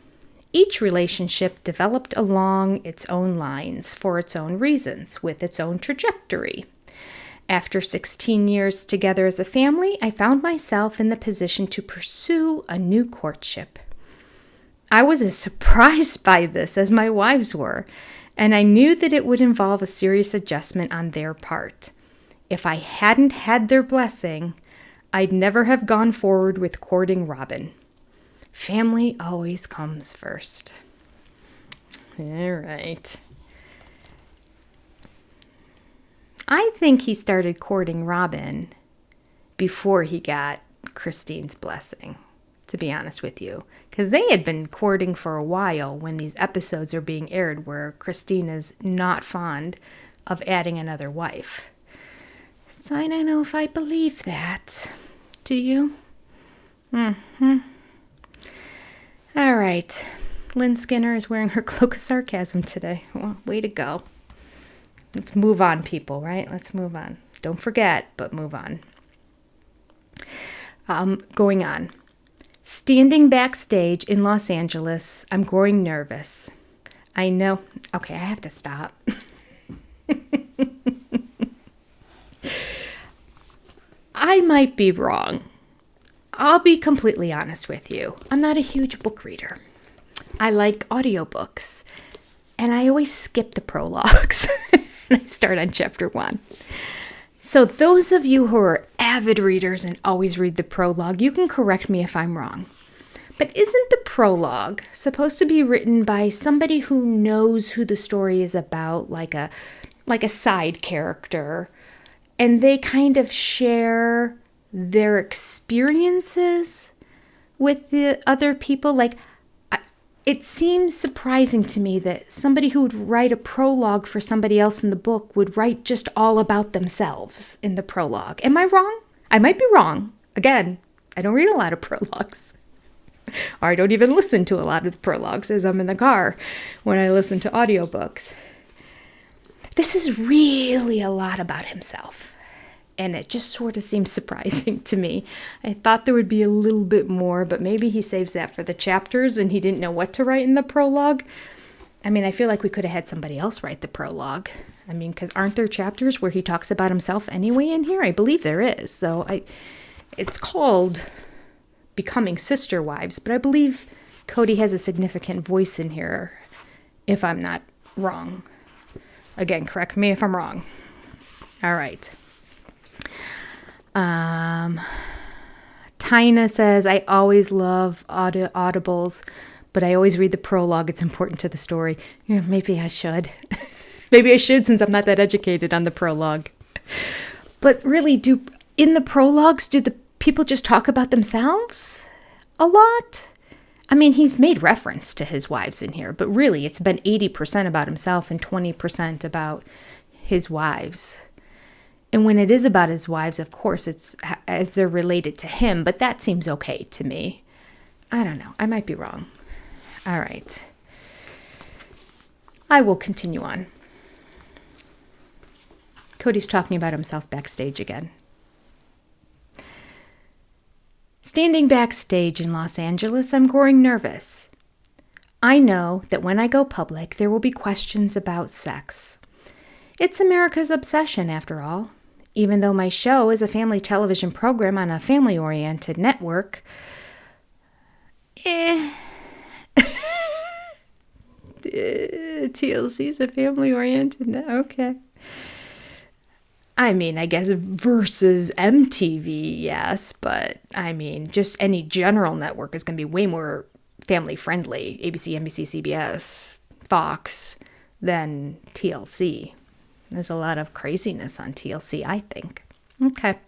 Each relationship developed along its own lines for its own reasons, with its own trajectory. After 16 years together as a family, I found myself in the position to pursue a new courtship. I was as surprised by this as my wives were, and I knew that it would involve a serious adjustment on their part. If I hadn't had their blessing, I'd never have gone forward with courting Robin. Family always comes first. All right. I think he started courting Robin before he got Christine's blessing, to be honest with you. Because they had been courting for a while when these episodes are being aired where Christine is not fond of adding another wife. So I don't know if I believe that. Do you? Mm-hmm. All right. Lynn Skinner is wearing her cloak of sarcasm today. Well, way to go. Let's move on, people, right? Let's move on. Don't forget, but move on. Going on. Standing backstage in Los Angeles, I'm growing nervous. I know. Okay, I have to stop. I might be wrong. I'll be completely honest with you. I'm not a huge book reader. I like audiobooks, and I always skip the prologues. And I start on chapter 1. So those of you who are avid readers and always read the prologue, you can correct me if I'm wrong. But isn't the prologue supposed to be written by somebody who knows who the story is about, like a side character, and they kind of share their experiences with the other people? Like, it seems surprising to me that somebody who would write a prologue for somebody else in the book would write just all about themselves in the prologue. Am I wrong? I might be wrong. Again, I don't read a lot of prologues. Or I don't even listen to a lot of the prologues as I'm in the car when I listen to audiobooks. This is really a lot about himself. And it just sort of seems surprising to me. I thought there would be a little bit more, but maybe he saves that for the chapters and he didn't know what to write in the prologue. I mean, I feel like we could have had somebody else write the prologue. I mean, because aren't there chapters where he talks about himself anyway in here? I believe there is. So it's called Becoming Sister Wives, but I believe Cody has a significant voice in here, if I'm not wrong. Again, correct me if I'm wrong. All right. Tina says, I always love audibles, but I always read the prologue. It's important to the story. Yeah, maybe I should. Maybe I should, since I'm not that educated on the prologue. But really, in the prologues, do the people just talk about themselves a lot? I mean, he's made reference to his wives in here, but really it's been 80% about himself and 20% about his wives. And when it is about his wives, of course, it's as they're related to him, but that seems okay to me. I don't know. I might be wrong. All right. I will continue on. Cody's talking about himself backstage again. Standing backstage in Los Angeles, I'm growing nervous. I know that when I go public, there will be questions about sex. It's America's obsession, after all. Even though my show is a family television program on a family-oriented network, TLC's a family-oriented network. Okay. I mean, I guess versus MTV, yes, but I mean, just any general network is going to be way more family-friendly, ABC, NBC, CBS, Fox, than TLC. There's a lot of craziness on TLC, I think. Okay.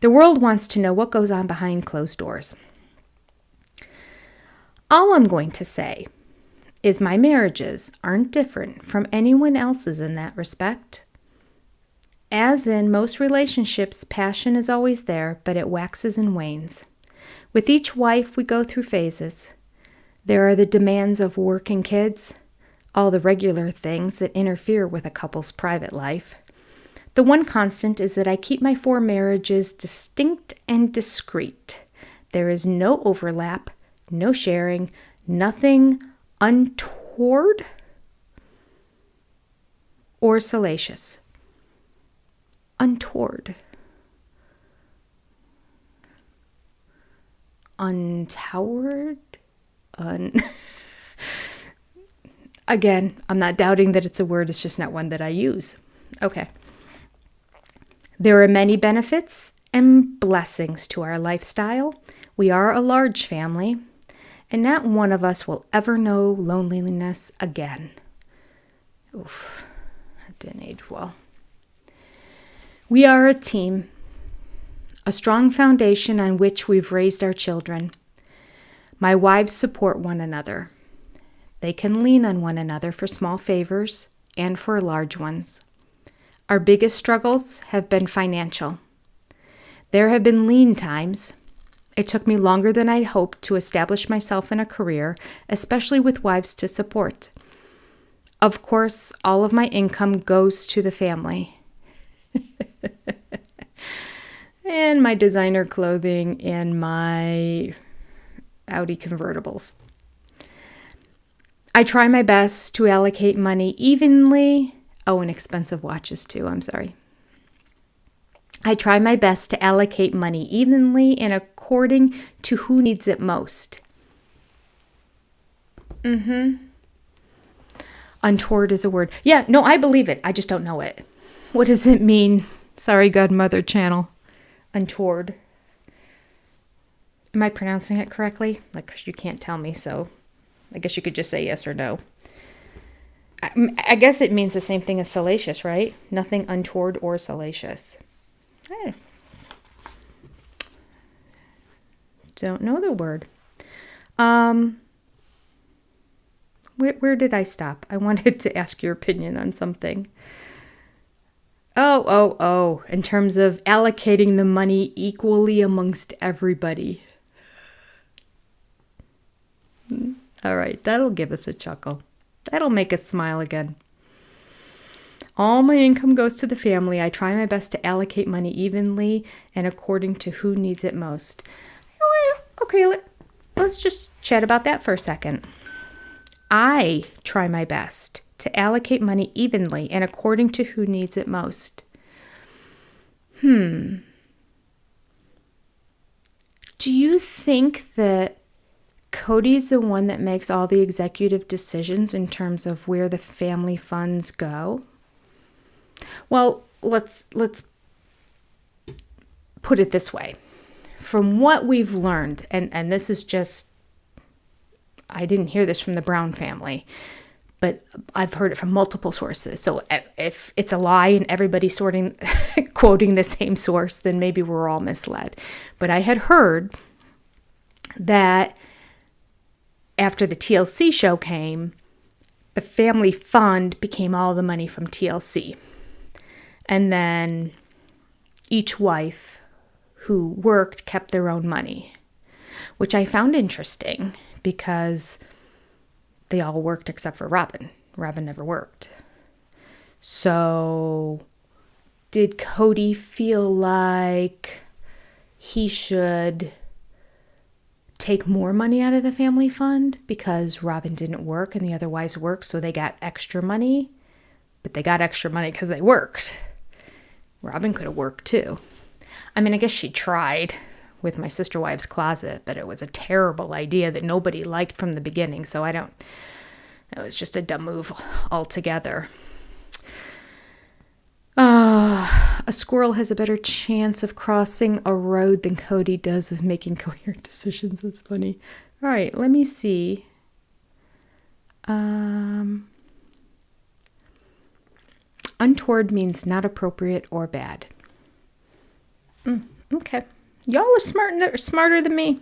The world wants to know what goes on behind closed doors. All I'm going to say is my marriages aren't different from anyone else's in that respect. As in most relationships, passion is always there, but it waxes and wanes. With each wife, we go through phases. There are the demands of work and kids, all the regular things that interfere with a couple's private life. The one constant is that I keep my 4 marriages distinct and discreet. There is no overlap, no sharing, nothing untoward or salacious. Untoward. Untoward? Again, I'm not doubting that it's a word, it's just not one that I use. Okay. There are many benefits and blessings to our lifestyle. We are a large family, and not one of us will ever know loneliness again. Oof, that didn't age well. We are a team, a strong foundation on which we've raised our children. My wives support one another. They can lean on one another for small favors and for large ones. Our biggest struggles have been financial. There have been lean times. It took me longer than I'd hoped to establish myself in a career, especially with wives to support. Of course, all of my income goes to the family. And my designer clothing and my Audi convertibles. I try my best to allocate money evenly. Oh, and expensive watches too, I'm sorry. I try my best to allocate money evenly and according to who needs it most. Untoward is a word. Yeah, no, I believe it. I just don't know it. What does it mean? Sorry, Godmother channel. Untoward. Am I pronouncing it correctly? Like, 'cause you can't tell me, so I guess you could just say yes or no. I guess it means the same thing as salacious, right? Nothing untoward or salacious. I don't know the word. Where did I stop? I wanted to ask your opinion on something. Oh, in terms of allocating the money equally amongst everybody. All right, that'll give us a chuckle. That'll make us smile again. All my income goes to the family. I try my best to allocate money evenly and according to who needs it most. Okay, let's just chat about that for a second. I try my best to allocate money evenly and according to who needs it most. Do you think that Cody's the one that makes all the executive decisions in terms of where the family funds go? Well, let's put it this way. From what we've learned, and this is just, I didn't hear this from the Brown family, but I've heard it from multiple sources. So if it's a lie and everybody's quoting the same source, then maybe we're all misled. But I had heard that after the TLC show came, the family fund became all the money from TLC. And then each wife who worked kept their own money, which I found interesting because they all worked except for Robin. Robin never worked. So did Cody feel like he should take more money out of the family fund because Robin didn't work and the other wives worked, so they got extra money? But they got extra money because they worked. Robin could have worked too. I mean, I guess she tried with my sister wives' closet, but it was a terrible idea that nobody liked from the beginning. So it was just a dumb move altogether. A squirrel has a better chance of crossing a road than Cody does of making coherent decisions. That's funny. All right, let me see. Untoward means not appropriate or bad. Okay. Y'all are smarter than me.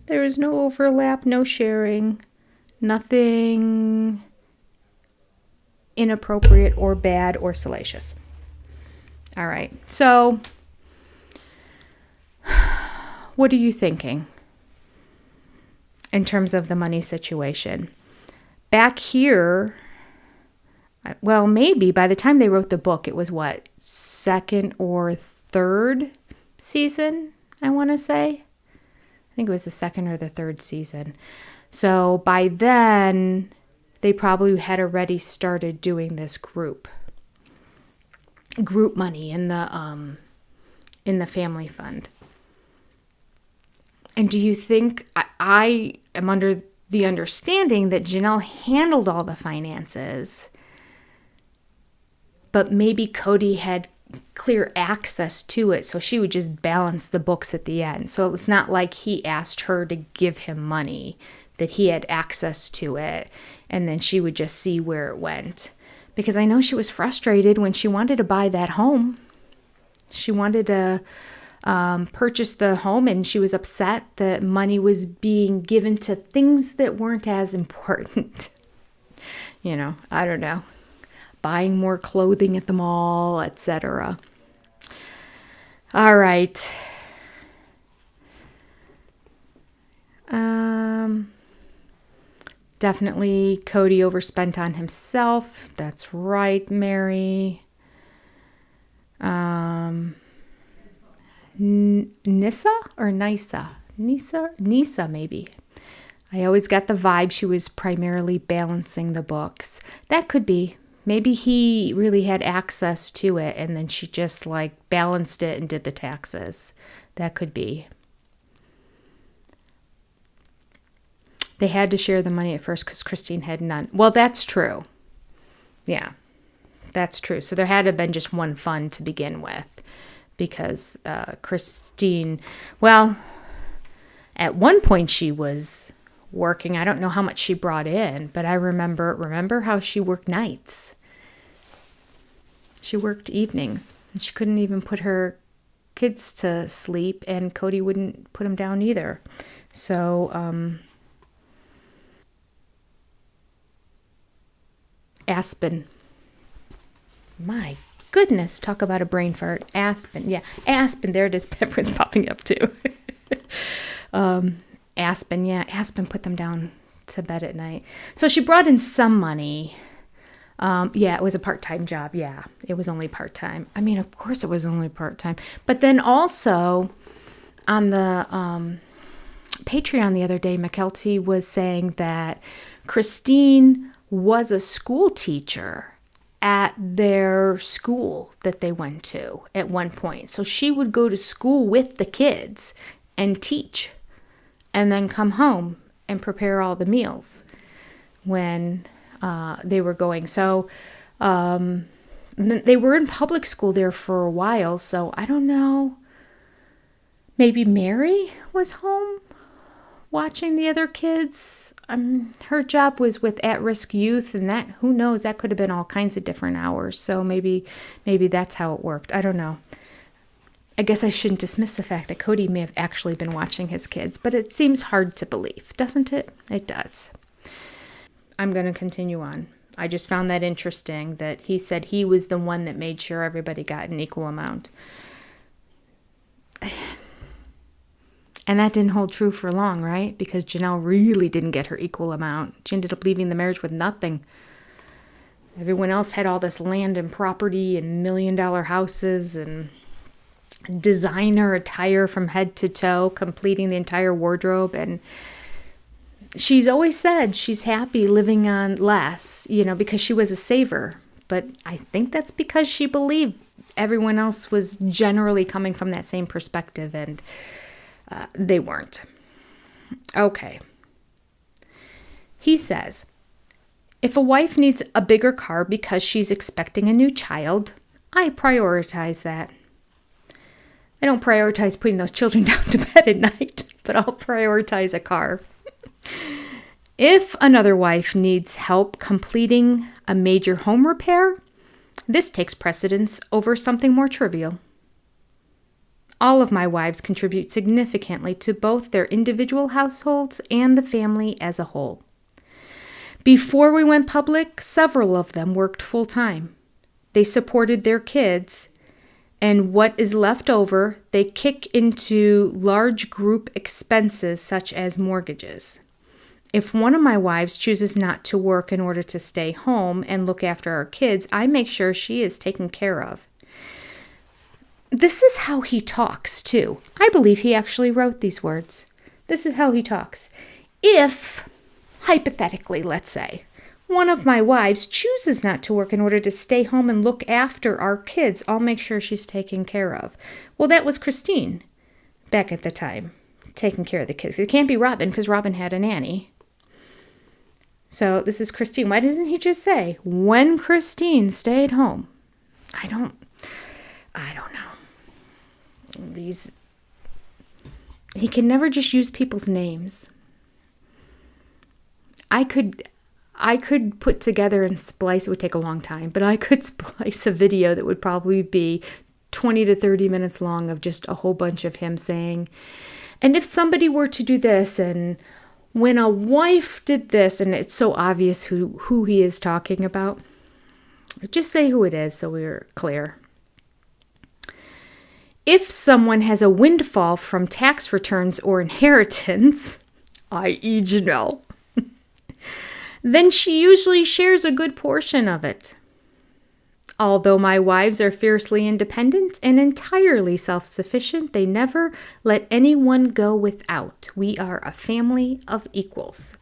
There is no overlap, no sharing, nothing inappropriate or bad or salacious. All right. So, what are you thinking in terms of the money situation? Back here, well, maybe by the time they wrote the book, it was what, second or third season, I want to say. I think it was the second or the third season. So by then, they probably had already started doing this group money in the family fund. And do you think, I am under the understanding that Janelle handled all the finances, but maybe Cody had clear access to it, so she would just balance the books at the end. So it's not like he asked her to give him money, that he had access to it, and then she would just see where it went. Because I know she was frustrated when she wanted to buy that home. She wanted to purchase the home, and she was upset that money was being given to things that weren't as important. I don't know. Buying more clothing at the mall, etc. All right. Definitely Cody overspent on himself. That's right, Mary. Nissa or Nisa? Nisa, maybe. I always got the vibe she was primarily balancing the books. That could be. Maybe he really had access to it, and then she just balanced it and did the taxes. That could be. They had to share the money at first because Christine had none. Well, that's true. Yeah, that's true. So there had to have been just one fund to begin with, because Christine, well, at one point she was working. I don't know how much she brought in, but I remember how she worked nights. She worked evenings, and she couldn't even put her kids to sleep, and Cody wouldn't put them down either. So, Aspen. My goodness, talk about a brain fart. Aspen. Yeah, Aspen. There it is. Pepper's popping up too. Aspen. Yeah, Aspen put them down to bed at night. So she brought in some money. Yeah, it was a part-time job. Yeah, it was only part-time. I mean, of course it was only part-time. But then also on the Patreon the other day, McKelty was saying that Christine was a school teacher at their school that they went to at one point. So she would go to school with the kids and teach, and then come home and prepare all the meals when they were going. So they were in public school there for a while. So I don't know. Maybe Mary was home watching the other kids. Her job was with at-risk youth, and that, who knows, that could have been all kinds of different hours. So maybe that's how it worked. I don't know. I guess I shouldn't dismiss the fact that Cody may have actually been watching his kids, but it seems hard to believe, doesn't it? It does. I'm going to continue on. I just found that interesting that he said he was the one that made sure everybody got an equal amount. And that didn't hold true for long, right? Because Janelle really didn't get her equal amount. She ended up leaving the marriage with nothing. Everyone else had all this land and property and $1 million houses and designer attire from head to toe, completing the entire wardrobe. And she's always said she's happy living on less, because she was a saver. But I think that's because she believed everyone else was generally coming from that same perspective, and they weren't. Okay. He says, if a wife needs a bigger car because she's expecting a new child, I prioritize that. I don't prioritize putting those children down to bed at night, but I'll prioritize a car. If another wife needs help completing a major home repair, this takes precedence over something more trivial. All of my wives contribute significantly to both their individual households and the family as a whole. Before we went public, several of them worked full-time. They supported their kids, and what is left over, they kick into large group expenses such as mortgages. If one of my wives chooses not to work in order to stay home and look after our kids, I make sure she is taken care of. This is how he talks, too. I believe he actually wrote these words. This is how he talks. If, hypothetically, let's say, one of my wives chooses not to work in order to stay home and look after our kids, I'll make sure she's taken care of. Well, that was Christine back at the time, taking care of the kids. It can't be Robin because Robin had a nanny. So this is Christine. Why doesn't he just say, when Christine stayed home? I don't know. He can never just use people's names. I could put together and splice, it would take a long time, but I could splice a video that would probably be 20 to 30 minutes long of just a whole bunch of him saying, and if somebody were to do this, and when a wife did this, and it's so obvious who he is talking about. Just say who it is so we're clear. If someone has a windfall from tax returns or inheritance, i.e. Janelle, then she usually shares a good portion of it. Although my wives are fiercely independent and entirely self-sufficient, they never let anyone go without. We are a family of equals.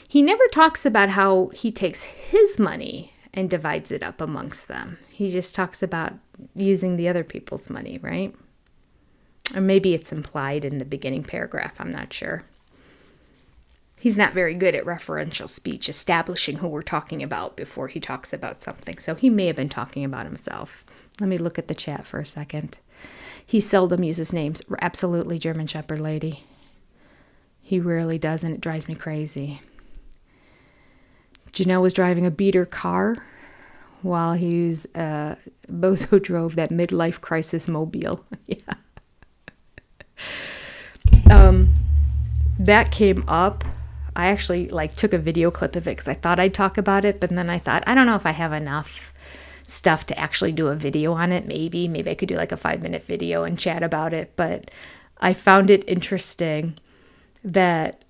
He never talks about how he takes his money and divides it up amongst them. He just talks about using the other people's money, right? Or maybe it's implied in the beginning paragraph, I'm not sure. He's not very good at referential speech, establishing who we're talking about before he talks about something. So he may have been talking about himself. Let me look at the chat for a second. He seldom uses names. Absolutely, German Shepherd lady. He rarely does, and it drives me crazy. Janelle was driving a beater car while Bozo drove that midlife crisis mobile. Yeah. That came up. I actually took a video clip of it because I thought I'd talk about it, but then I thought, I don't know if I have enough stuff to actually do a video on it. Maybe I could do a 5-minute video and chat about it, but I found it interesting that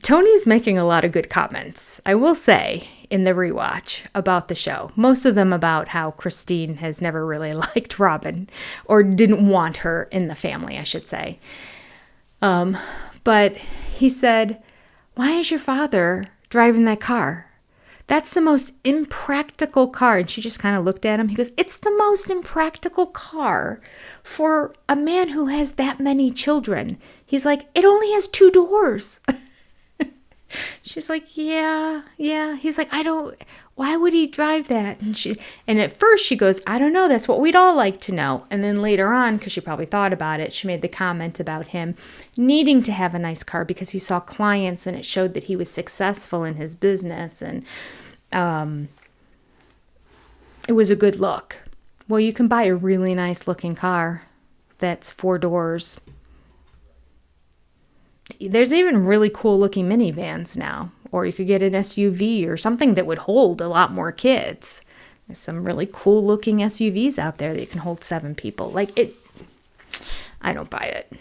Tony's making a lot of good comments, I will say, in the rewatch about the show. Most of them about how Christine has never really liked Robin, or didn't want her in the family, I should say. But he said, why is your father driving that car? That's the most impractical car. And she just kind of looked at him. He goes, it's the most impractical car for a man who has that many children. He's like, it only has 2 doors. She's like, yeah. He's like, why would he drive that? And at first she goes, I don't know. That's what we'd all like to know. And then later on, because she probably thought about it, she made the comment about him needing to have a nice car because he saw clients and it showed that he was successful in his business. And it was a good look. Well, you can buy a really nice looking car that's 4 doors. There's even really cool looking minivans now. Or you could get an SUV or something that would hold a lot more kids. There's some really cool looking SUVs out there that you can hold 7 people. I don't buy it.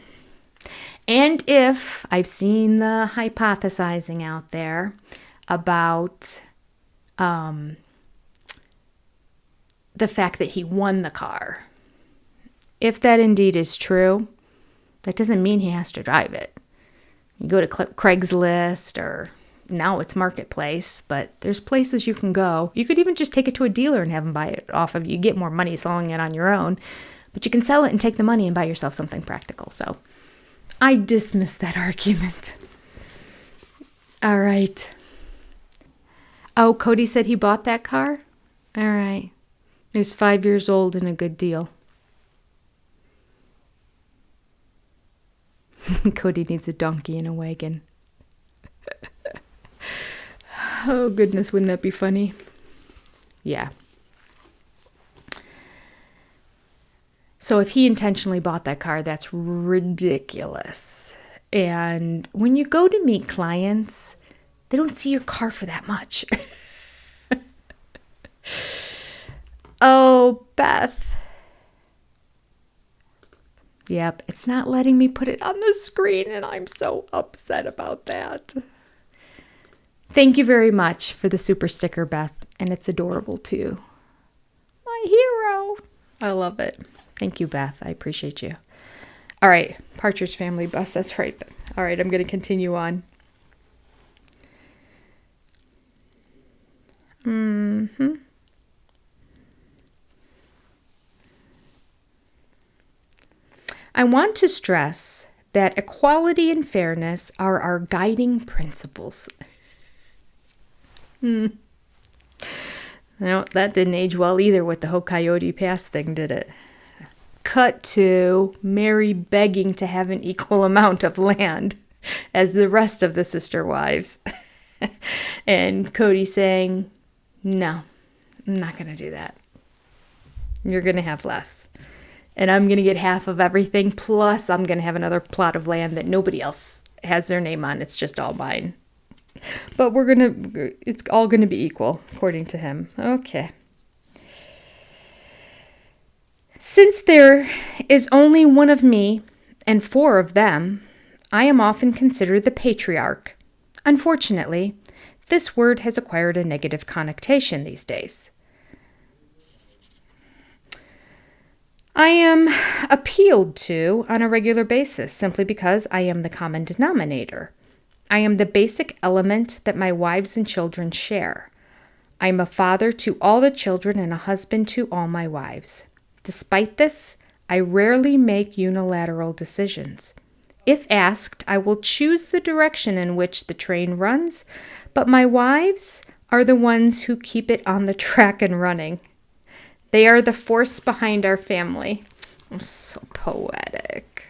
And if I've seen the hypothesizing out there about the fact that he won the car. If that indeed is true, that doesn't mean he has to drive it. You go to Craigslist, or now it's Marketplace, but there's places you can go. You could even just take it to a dealer and have them buy it off of you. You get more money selling it on your own, but you can sell it and take the money and buy yourself something practical. So I dismiss that argument. All right. Oh, Cody said he bought that car? All right. He was 5 years old and a good deal. Cody needs a donkey and a wagon. Oh, goodness, wouldn't that be funny? Yeah. So if he intentionally bought that car, that's ridiculous. And when you go to meet clients, they don't see your car for that much. Oh, Beth. Yep, it's not letting me put it on the screen, and I'm so upset about that. Thank you very much for the super sticker, Beth, and it's adorable too. My hero. I love it. Thank you, Beth. I appreciate you. All right, Partridge Family Bus, that's right. All right, I'm going to continue on. I want to stress that equality and fairness are our guiding principles. No, that didn't age well either with the whole Coyote Pass thing, did it? Cut to Mary begging to have an equal amount of land as the rest of the sister wives. And Cody saying, no, I'm not going to do that. You're going to have less. And I'm going to get half of everything, plus I'm going to have another plot of land that nobody else has their name on. It's just all mine. But it's all going to be equal, according to him. Okay. Since there is only one of me and 4 of them, I am often considered the patriarch. Unfortunately, this word has acquired a negative connotation these days. I am appealed to on a regular basis simply because I am the common denominator. I am the basic element that my wives and children share. I am a father to all the children and a husband to all my wives. Despite this, I rarely make unilateral decisions. If asked, I will choose the direction in which the train runs, but my wives are the ones who keep it on the track and running. They are the force behind our family. I'm so poetic.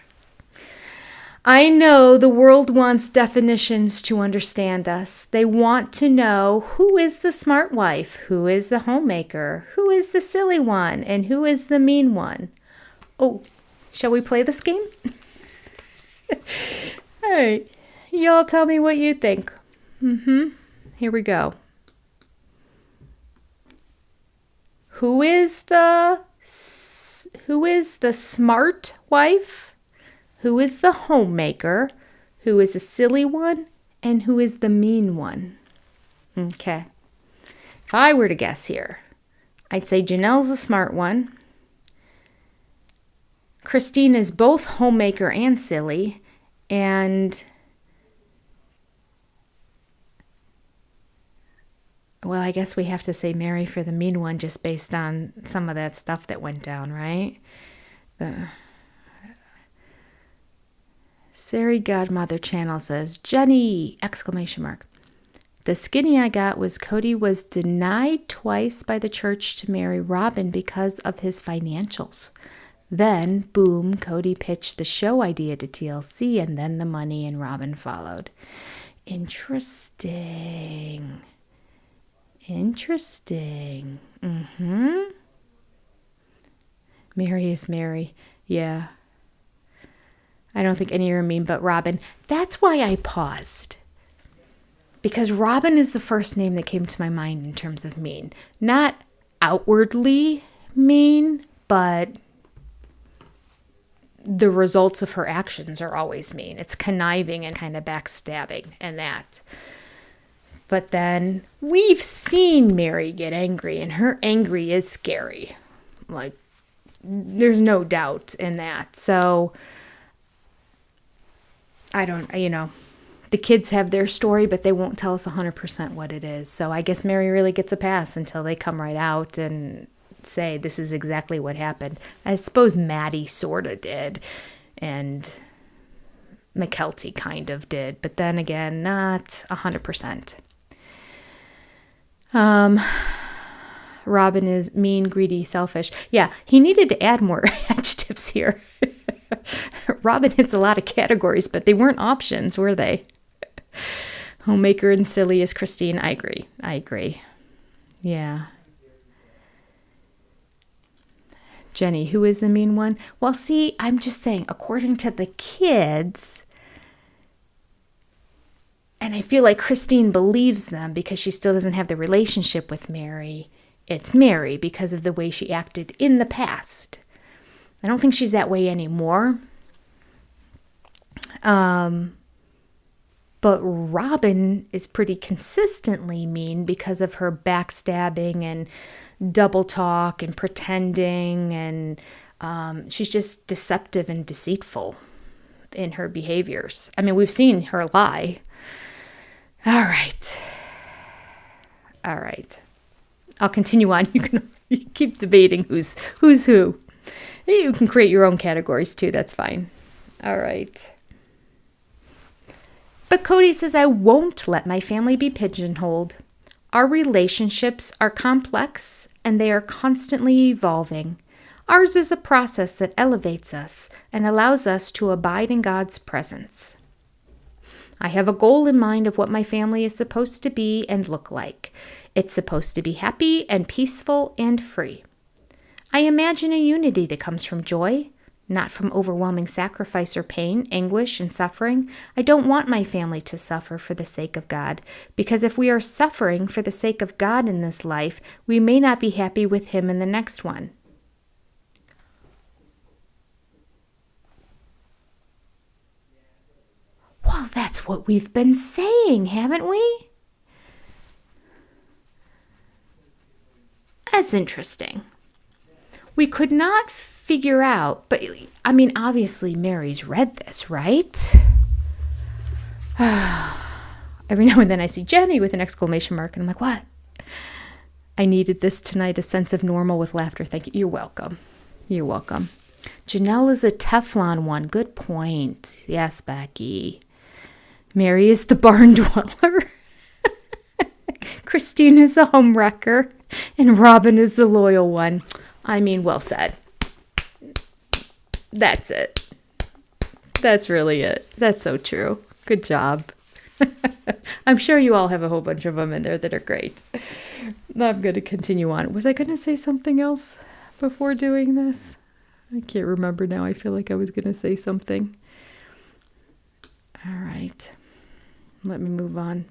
I know the world wants definitions to understand us. They want to know who is the smart wife, who is the homemaker, who is the silly one, and who is the mean one. Oh, shall we play this game? All right. Y'all tell me what you think. Here we go. Who is the smart wife? Who is the homemaker? Who is the silly one? And who is the mean one? Okay. If I were to guess here, I'd say Janelle's the smart one. Christine is both homemaker and silly. And, well, I guess we have to say Mary for the mean one just based on some of that stuff that went down, right? Sari Godmother Channel says, Jenny! Exclamation mark. The skinny I got was Cody was denied twice by the church to marry Robin because of his financials. Then, boom, Cody pitched the show idea to TLC, and then the money and Robin followed. Interesting. Mary is Mary. Yeah. I don't think any are mean but Robin. That's why I paused. Because Robin is the first name that came to my mind in terms of mean. Not outwardly mean, but the results of her actions are always mean. It's conniving and kind of backstabbing and that. But then we've seen Mary get angry, and her angry is scary. Like, there's no doubt in that. So, the kids have their story, but they won't tell us 100% what it is. So I guess Mary really gets a pass until they come right out and say this is exactly what happened. I suppose Maddie sort of did, and McKelty kind of did, but then again, not 100%. Robin is mean, greedy, selfish. Yeah, he needed to add more adjectives here. Robin hits a lot of categories, but they weren't options, were they? Homemaker and silly is Christine. I agree. Yeah. Jenny, who is the mean one? Well, see, I'm just saying, according to the kids, and I feel like Christine believes them because she still doesn't have the relationship with Mary. It's Mary because of the way she acted in the past. I don't think she's that way anymore. But Robin is pretty consistently mean because of her backstabbing and double talk and pretending, and she's just deceptive and deceitful in her behaviors. I mean, we've seen her lie. All right. I'll continue on. You can keep debating who's who. You can create your own categories too. That's fine. All right. But Cody says, I won't let my family be pigeonholed. Our relationships are complex and they are constantly evolving. Ours is a process that elevates us and allows us to abide in God's presence. I have a goal in mind of what my family is supposed to be and look like. It's supposed to be happy and peaceful and free. I imagine a unity that comes from joy, not from overwhelming sacrifice or pain, anguish, and suffering. I don't want my family to suffer for the sake of God, because if we are suffering for the sake of God in this life, we may not be happy with Him in the next one. Well, that's what we've been saying, haven't we? That's interesting. We could not figure out, but I mean, obviously Mary's read this, right? Every now and then I see Jenny with an exclamation mark and I'm like, what? I needed this tonight, a sense of normal with laughter. Thank you. You're welcome. You're welcome. Janelle is a Teflon one. Good point. Yes, Becky. Mary is the barn dweller. Christine is the home wrecker. And Robin is the loyal one. I mean, well said. That's it. That's really it. That's so true. Good job. I'm sure you all have a whole bunch of them in there that are great. I'm going to continue on. Was I going to say something else before doing this? I can't remember now. I feel like I was going to say something. All right. Let me move on.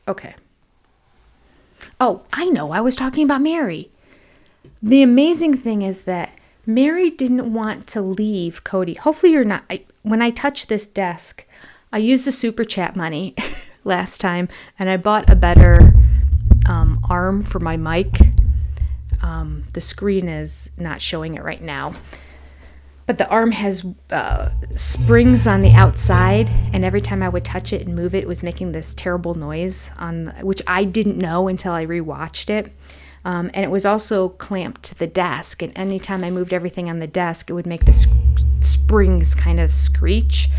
Okay. Oh, I know. I was talking about Mary. The amazing thing is that Mary didn't want to leave Cody. Hopefully you're not. When I touch this desk, I used the super chat money last time, and I bought a better arm for my mic. The screen is not showing it right now. But the arm has springs on the outside, and every time I would touch it and move it, it was making this terrible noise, which I didn't know until I rewatched it. And it was also clamped to the desk, and anytime I moved everything on the desk, it would make the springs kind of screech.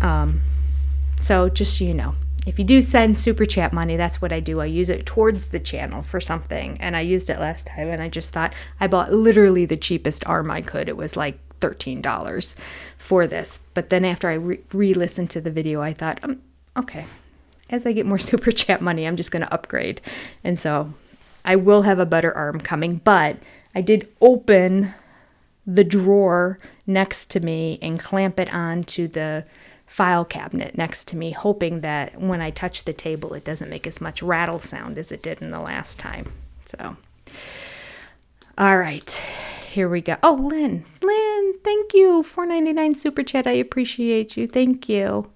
So just so you know, if you do send super chat money, that's what I do. I use it towards the channel for something, and I used it last time, and I just thought I bought literally the cheapest arm I could. It was like $13 for this. But then after I re-listened to the video, I thought, okay, as I get more super chat money, I'm just going to upgrade. And so I will have a better arm coming, but I did open the drawer next to me and clamp it onto the file cabinet next to me, hoping that when I touch the table, it doesn't make as much rattle sound as it did in the last time. So, all right, here we go. Oh, Lynn, thank you. $4.99 super chat. I appreciate you. Thank you.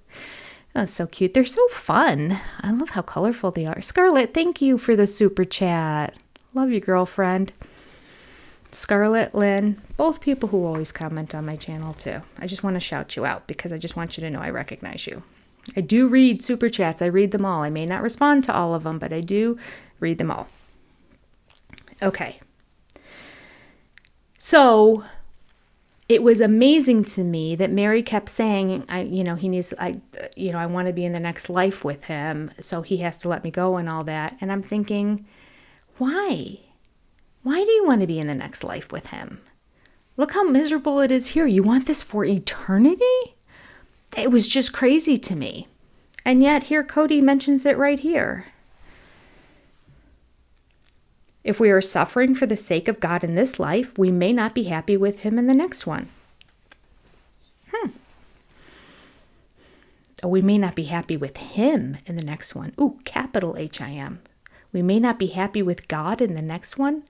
That's so cute. They're so fun. I love how colorful they are. Scarlett, thank you for the super chat. Love you, girlfriend. Scarlett, Lynn, both people who always comment on my channel too. I just want to shout you out because I just want you to know I recognize you. I do read super chats. I read them all. I may not respond to all of them, but I do read them all. Okay. So it was amazing to me that Mary kept saying, I want to be in the next life with him, so he has to let me go and all that. And I'm thinking, why? Why do you want to be in the next life with him? Look how miserable it is here. You want this for eternity? It was just crazy to me. And yet here Cody mentions it right here. If we are suffering for the sake of God in this life, we may not be happy with him in the next one. Oh, we may not be happy with him in the next one. Ooh, capital H-I-M. We may not be happy with God in the next one.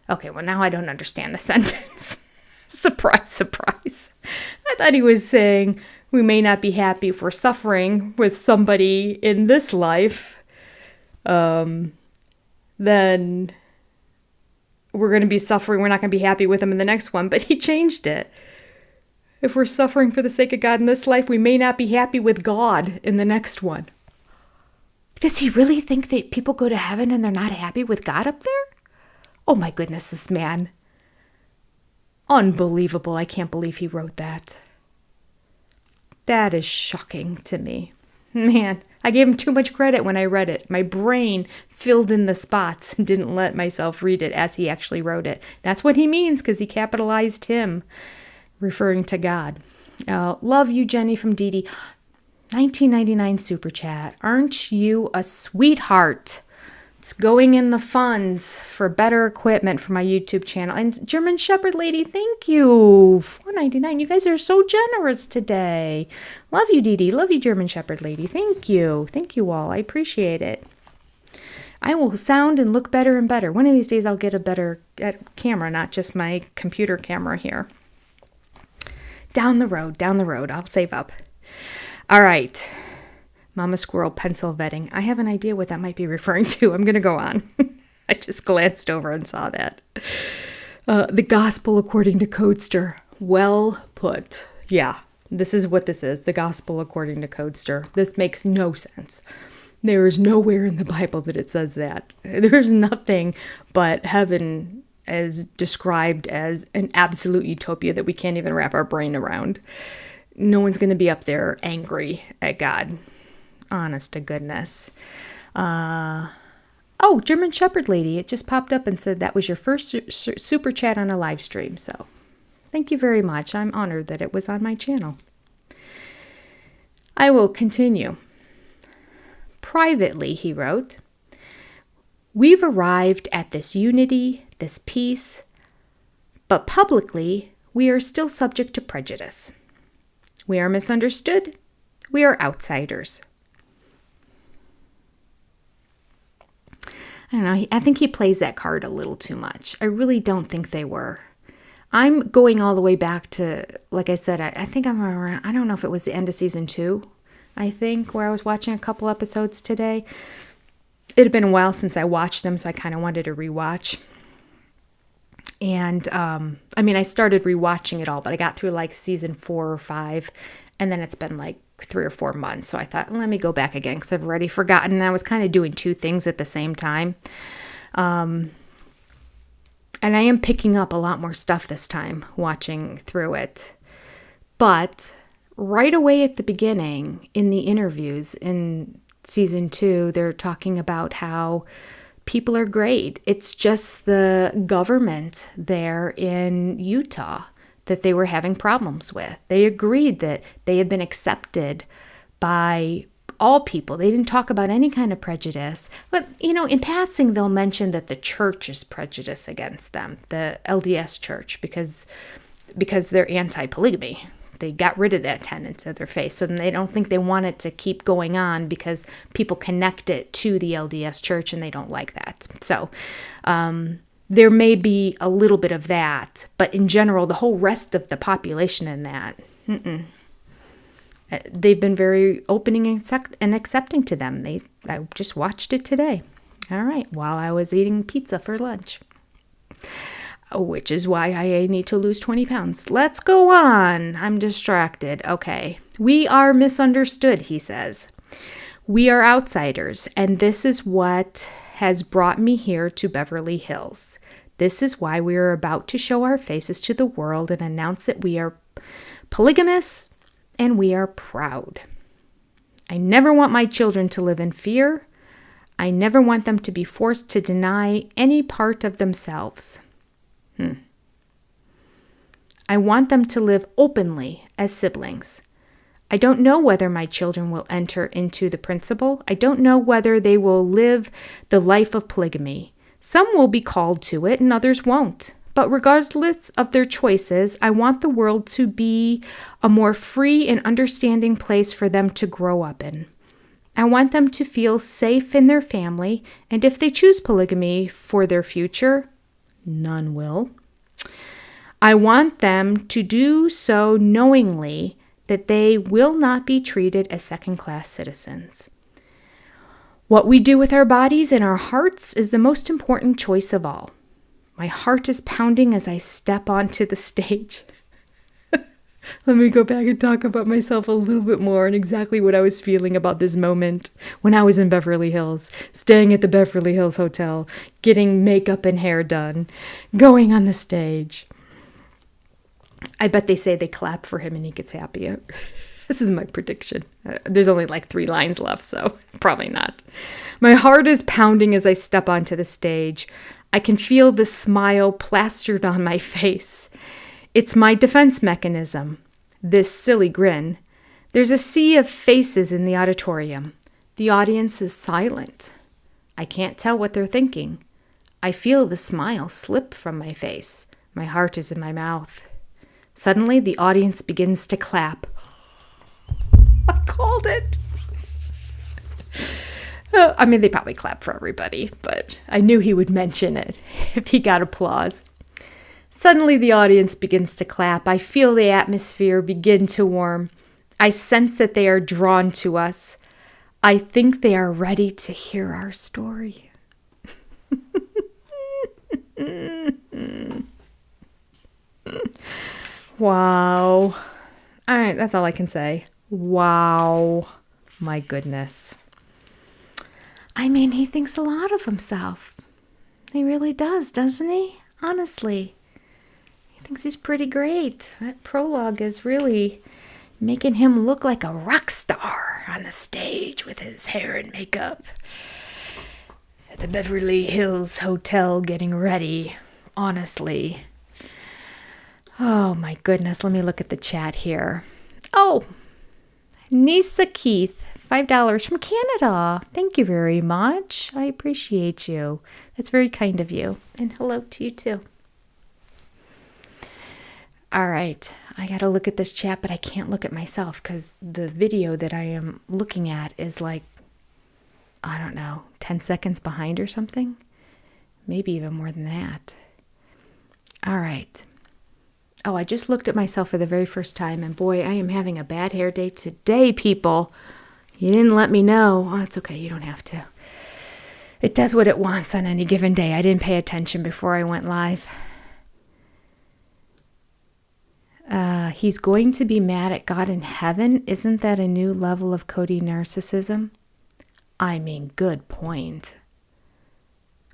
Okay, well, now I don't understand the sentence. Surprise, surprise. I thought he was saying we may not be happy if we're suffering with somebody in this life. Then we're going to be suffering. We're not going to be happy with him in the next one. But he changed it. If we're suffering for the sake of God in this life, we may not be happy with God in the next one. Does he really think that people go to heaven and they're not happy with God up there? Oh my goodness, this man. Unbelievable. I can't believe he wrote that. That is shocking to me. Man, I gave him too much credit when I read it. My brain filled in the spots and didn't let myself read it as he actually wrote it. That's what he means because he capitalized him, referring to God. Love you, Jenny from Dee Dee. 1999 Super Chat. Aren't you a sweetheart? It's going in the funds for better equipment for my YouTube channel. And German Shepherd Lady, thank you. $4.99. You guys are so generous today. Love you, Dee Dee. Love you, German Shepherd Lady. Thank you. Thank you all. I appreciate it. I will sound and look better and better. One of these days I'll get a better camera, not just my computer camera here. Down the road. I'll save up. All right. Mama Squirrel pencil vetting. I have an idea what that might be referring to. I'm going to go on. I just glanced over and saw that. The Gospel according to Codester. Well put. Yeah, this is what this is. The Gospel according to Codester. This makes no sense. There is nowhere in the Bible that it says that. There's nothing but heaven as described as an absolute utopia that we can't even wrap our brain around. No one's going to be up there angry at God. Honest to goodness. Oh, German Shepherd Lady. It just popped up and said that was your first super chat on a live stream. So thank you very much. I'm honored that it was on my channel. I will continue. Privately, he wrote, we've arrived at this unity, this peace, but publicly we are still subject to prejudice. We are misunderstood. We are outsiders. I don't know. I think he plays that card a little too much. I really don't think they were. I'm going all the way back to, like I said, I think I'm around, I don't know if it was the end of season 2, I think, where I was watching a couple episodes today. It had been a while since I watched them, so I kind of wanted to rewatch. And, I started rewatching it all, but I got through like season 4 or 5, and then it's been like 3 or 4 months. So I thought, let me go back again because I've already forgotten. And I was kind of doing 2 things at the same time. And I am picking up a lot more stuff this time, watching through it. But right away at the beginning, in the interviews in season 2, they're talking about how people are great. It's just the government there in Utah that they were having problems with. They agreed that they had been accepted by all people. They didn't talk about any kind of prejudice. But, in passing, they'll mention that the church is prejudiced against them, the LDS church, because they're anti-polygamy. They got rid of that tenet to their face. So then they don't think they want it to keep going on because people connect it to the LDS church and they don't like that. So there may be a little bit of that, but in general, the whole rest of the population in that, they've been very opening and accepting to them. I just watched it today. All right, while I was eating pizza for lunch. Which is why I need to lose 20 pounds. Let's go on. I'm distracted. Okay. We are misunderstood, he says. We are outsiders, and this is what has brought me here to Beverly Hills. This is why we are about to show our faces to the world and announce that we are polygamous and we are proud. I never want my children to live in fear. I never want them to be forced to deny any part of themselves. I want them to live openly as siblings. I don't know whether my children will enter into the principle. I don't know whether they will live the life of polygamy. Some will be called to it and others won't. But regardless of their choices, I want the world to be a more free and understanding place for them to grow up in. I want them to feel safe in their family, and if they choose polygamy for their future, none will. I want them to do so knowingly that they will not be treated as second-class citizens. What we do with our bodies and our hearts is the most important choice of all. My heart is pounding as I step onto the stage. Let me go back and talk about myself a little bit more and exactly what I was feeling about this moment when I was in Beverly Hills, staying at the Beverly Hills Hotel, getting makeup and hair done, going on the stage. I bet they say they clap for him and he gets happier. This is my prediction. There's only like 3 lines left, so probably not. My heart is pounding as I step onto the stage. I can feel the smile plastered on my face. It's my defense mechanism, this silly grin. There's a sea of faces in the auditorium. The audience is silent. I can't tell what they're thinking. I feel the smile slip from my face. My heart is in my mouth. Suddenly, the audience begins to clap. I called it. I mean, they probably clap for everybody, but I knew he would mention it if he got applause. Suddenly, the audience begins to clap. I feel the atmosphere begin to warm. I sense that they are drawn to us. I think they are ready to hear our story. Wow. All right, that's all I can say. Wow. My goodness. I mean, he thinks a lot of himself. He really does, doesn't he? Honestly. He thinks he's pretty great. That prologue is really making him look like a rock star on the stage with his hair and makeup. At the Beverly Hills Hotel getting ready. Honestly. Oh my goodness, let me look at the chat here. Oh, Nisa Keith, $5 from Canada. Thank you very much. I appreciate you. That's very kind of you. And hello to you too. All right, I got to look at this chat, but I can't look at myself because the video that I am looking at is like, I don't know, 10 seconds behind or something. Maybe even more than that. All right. Oh, I just looked at myself for the very first time, and boy, I am having a bad hair day today, people. You didn't let me know. Oh, it's okay. You don't have to. It does what it wants on any given day. I didn't pay attention before I went live. He's going to be mad at God in heaven. Isn't that a new level of Cody narcissism? I mean, good point.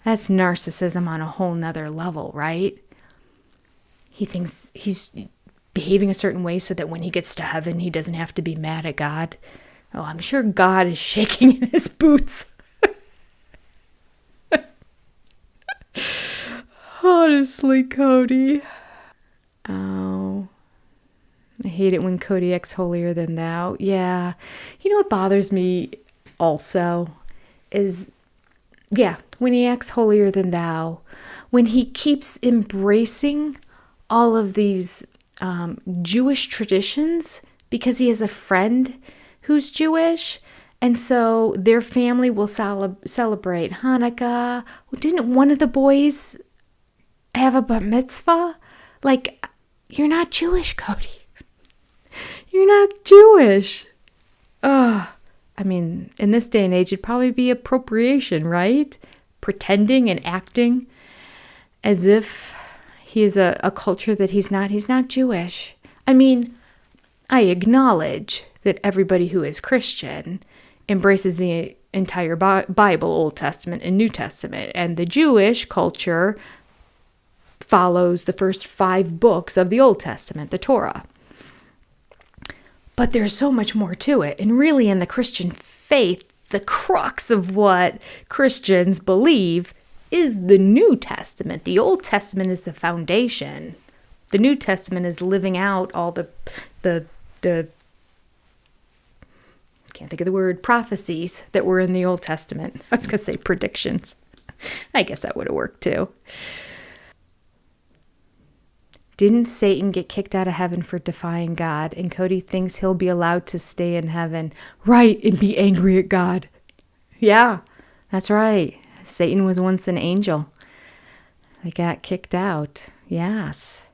That's narcissism on a whole nother level, right? He thinks he's behaving a certain way so that when he gets to heaven, he doesn't have to be mad at God. Oh, I'm sure God is shaking in his boots. Honestly, Cody. Oh, I hate it when Cody acts holier than thou. Yeah. You know what bothers me also is, when he acts holier than thou, when he keeps embracing all of these Jewish traditions because he has a friend who's Jewish, and so their family will celebrate Hanukkah. Didn't one of the boys have a bar mitzvah? Like, you're not Jewish, Cody. You're not Jewish. I mean, in this day and age, it'd probably be appropriation, right? Pretending and acting as if he is a culture that he's not. He's not Jewish. I mean, I acknowledge that everybody who is Christian embraces the entire Bible, Old Testament and New Testament, and the Jewish culture follows the first 5 books of the Old Testament, the Torah. But there's so much more to it. And really in the Christian faith, the crux of what Christians believe is the New Testament. The Old Testament is the foundation. The New Testament is living out all the can't think of the word, prophecies that were in the Old Testament. I was going to say predictions. I guess that would have worked too. Didn't Satan get kicked out of heaven for defying God? And Cody thinks he'll be allowed to stay in heaven. Right, and be angry at God. Yeah, that's right. Satan was once an angel. They got kicked out. Yes.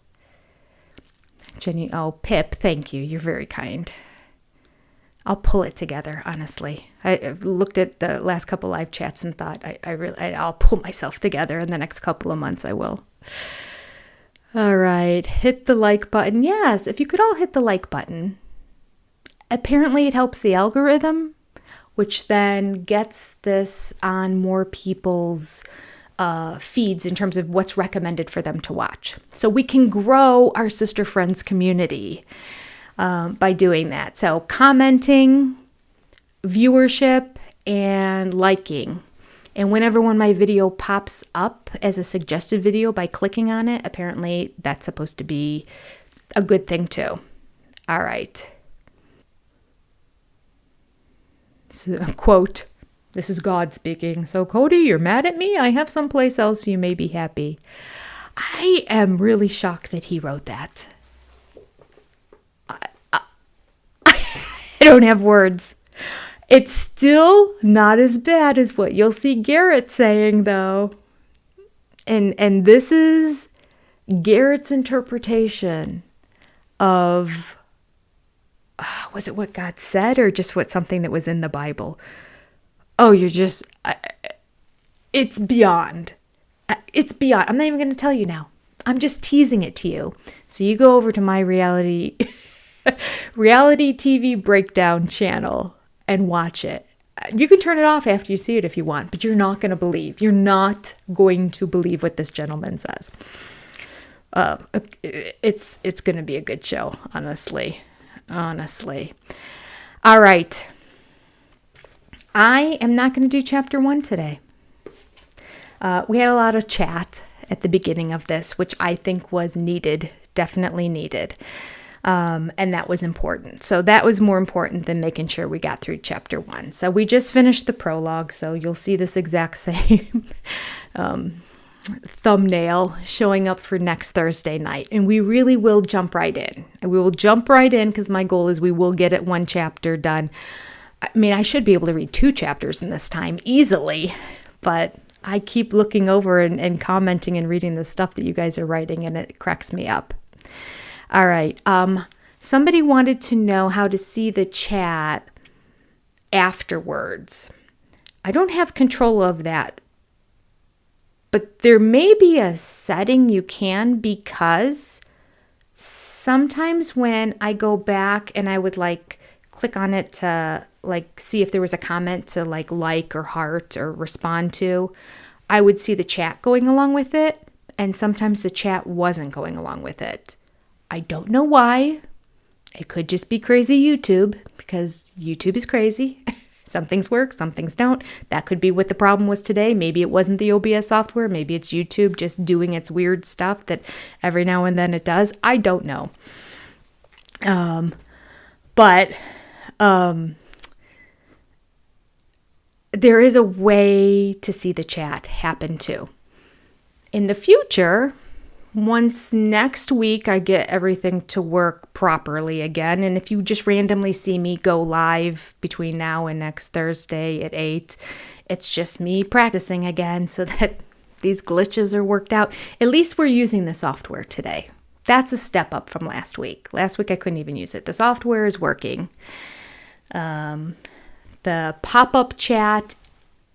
Jenny, Pip, thank you. You're very kind. I'll pull it together, honestly. I've looked at the last couple live chats and thought I'll pull myself together in the next couple of months. I will. All right, hit the like button. Yes, if you could all hit the like button. Apparently it helps the algorithm, which then gets this on more people's feeds in terms of what's recommended for them to watch. So we can grow our sister friends community by doing that. So commenting, viewership, and liking. And whenever my video pops up as a suggested video by clicking on it, apparently that's supposed to be a good thing too. All right. So, quote, this is God speaking. So, Cody, you're mad at me? I have someplace else you may be happy. I am really shocked that he wrote that. I don't have words. It's still not as bad as what you'll see Garrett saying, though. And this is Garrett's interpretation of, was it what God said or just something that was in the Bible? Oh, it's beyond. It's beyond. I'm not even going to tell you now. I'm just teasing it to you. So you go over to my reality TV breakdown channel and watch it. You can turn it off after you see it if you want, but you're not going to believe. You're not going to believe what this gentleman says. It's going to be a good show, honestly. All right. I am not going to do chapter 1 today. We had a lot of chat at the beginning of this, which I think was needed, definitely needed. And that was important. So that was more important than making sure we got through chapter 1. So we just finished the prologue, so you'll see this exact same thumbnail showing up for next Thursday night. And we really will jump right in. And we will jump right in because my goal is we will get it 1 chapter done. I mean, I should be able to read 2 chapters in this time easily, but I keep looking over and commenting and reading the stuff that you guys are writing, and it cracks me up. All right. Somebody wanted to know how to see the chat afterwards. I don't have control of that, but there may be a setting you can, because sometimes when I go back and I would click on it to see if there was a comment to like or heart or respond to, I would see the chat going along with it, and sometimes the chat wasn't going along with it. I don't know why. It could just be crazy YouTube, because YouTube is crazy. Some things work, some things don't. That could be what the problem was today. Maybe it wasn't the OBS software. Maybe it's YouTube just doing its weird stuff that every now and then it does. I don't know. But there is a way to see the chat happen too. In the future, once next week I get everything to work properly again, and if you just randomly see me go live between now and next Thursday at 8, it's just me practicing again so that these glitches are worked out. At least we're using the software today. That's a step up from last week. Last week I couldn't even use it. The software is working. The pop-up chat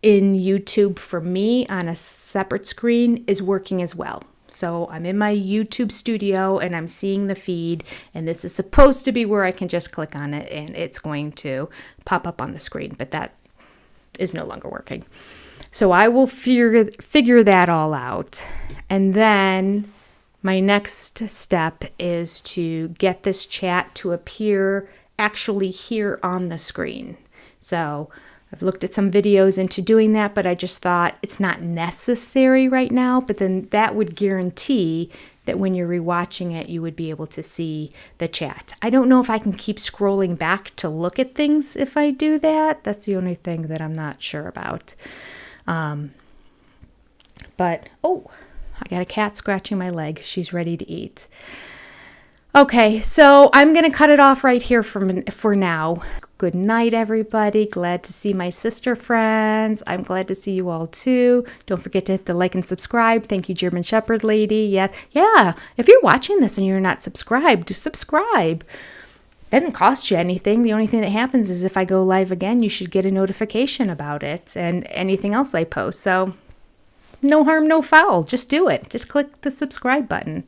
in YouTube for me on a separate screen is working as well. So I'm in my YouTube studio and I'm seeing the feed, and this is supposed to be where I can just click on it and it's going to pop up on the screen, but that is no longer working. So I will figure that all out. And then my next step is to get this chat to appear actually here on the screen. So I've looked at some videos into doing that, but I just thought it's not necessary right now. But then that would guarantee that when you're rewatching it, you would be able to see the chat. I don't know if I can keep scrolling back to look at things if I do that. That's the only thing that I'm not sure about. But, oh, I got a cat scratching my leg. She's ready to eat. Okay, so I'm going to cut it off right here for now. Good night, everybody. Glad to see my sister friends. I'm glad to see you all too. Don't forget to hit the like and subscribe. Thank you, German Shepherd lady. Yeah. If you're watching this and you're not subscribed, subscribe. It doesn't cost you anything. The only thing that happens is if I go live again, you should get a notification about it and anything else I post. So no harm, no foul. Just do it. Just click the subscribe button.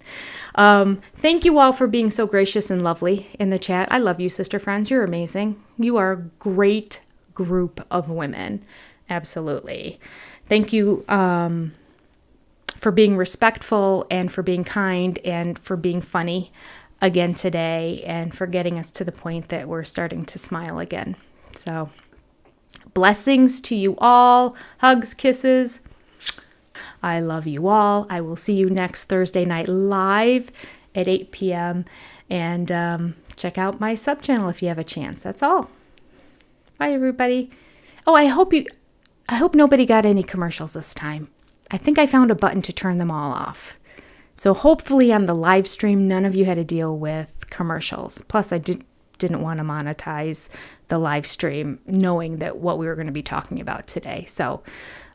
Thank you all for being so gracious and lovely in the chat. I love you, sister friends. You're amazing. You are a great group of women. Absolutely. Thank you for being respectful and for being kind and for being funny again today and for getting us to the point that we're starting to smile again. So blessings to you all. Hugs, kisses. I love you all. I will see you next Thursday night live at 8 p.m. And check out my sub channel if you have a chance. That's all. Bye, everybody. Oh, I hope nobody got any commercials this time. I think I found a button to turn them all off. So hopefully on the live stream, none of you had to deal with commercials. Plus, I didn't want to monetize the live stream knowing that what we were going to be talking about today. So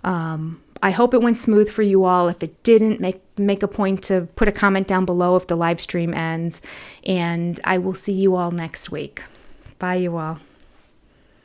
I hope it went smooth for you all. If it didn't, make a point to put a comment down below if the live stream ends. And I will see you all next week. Bye, you all.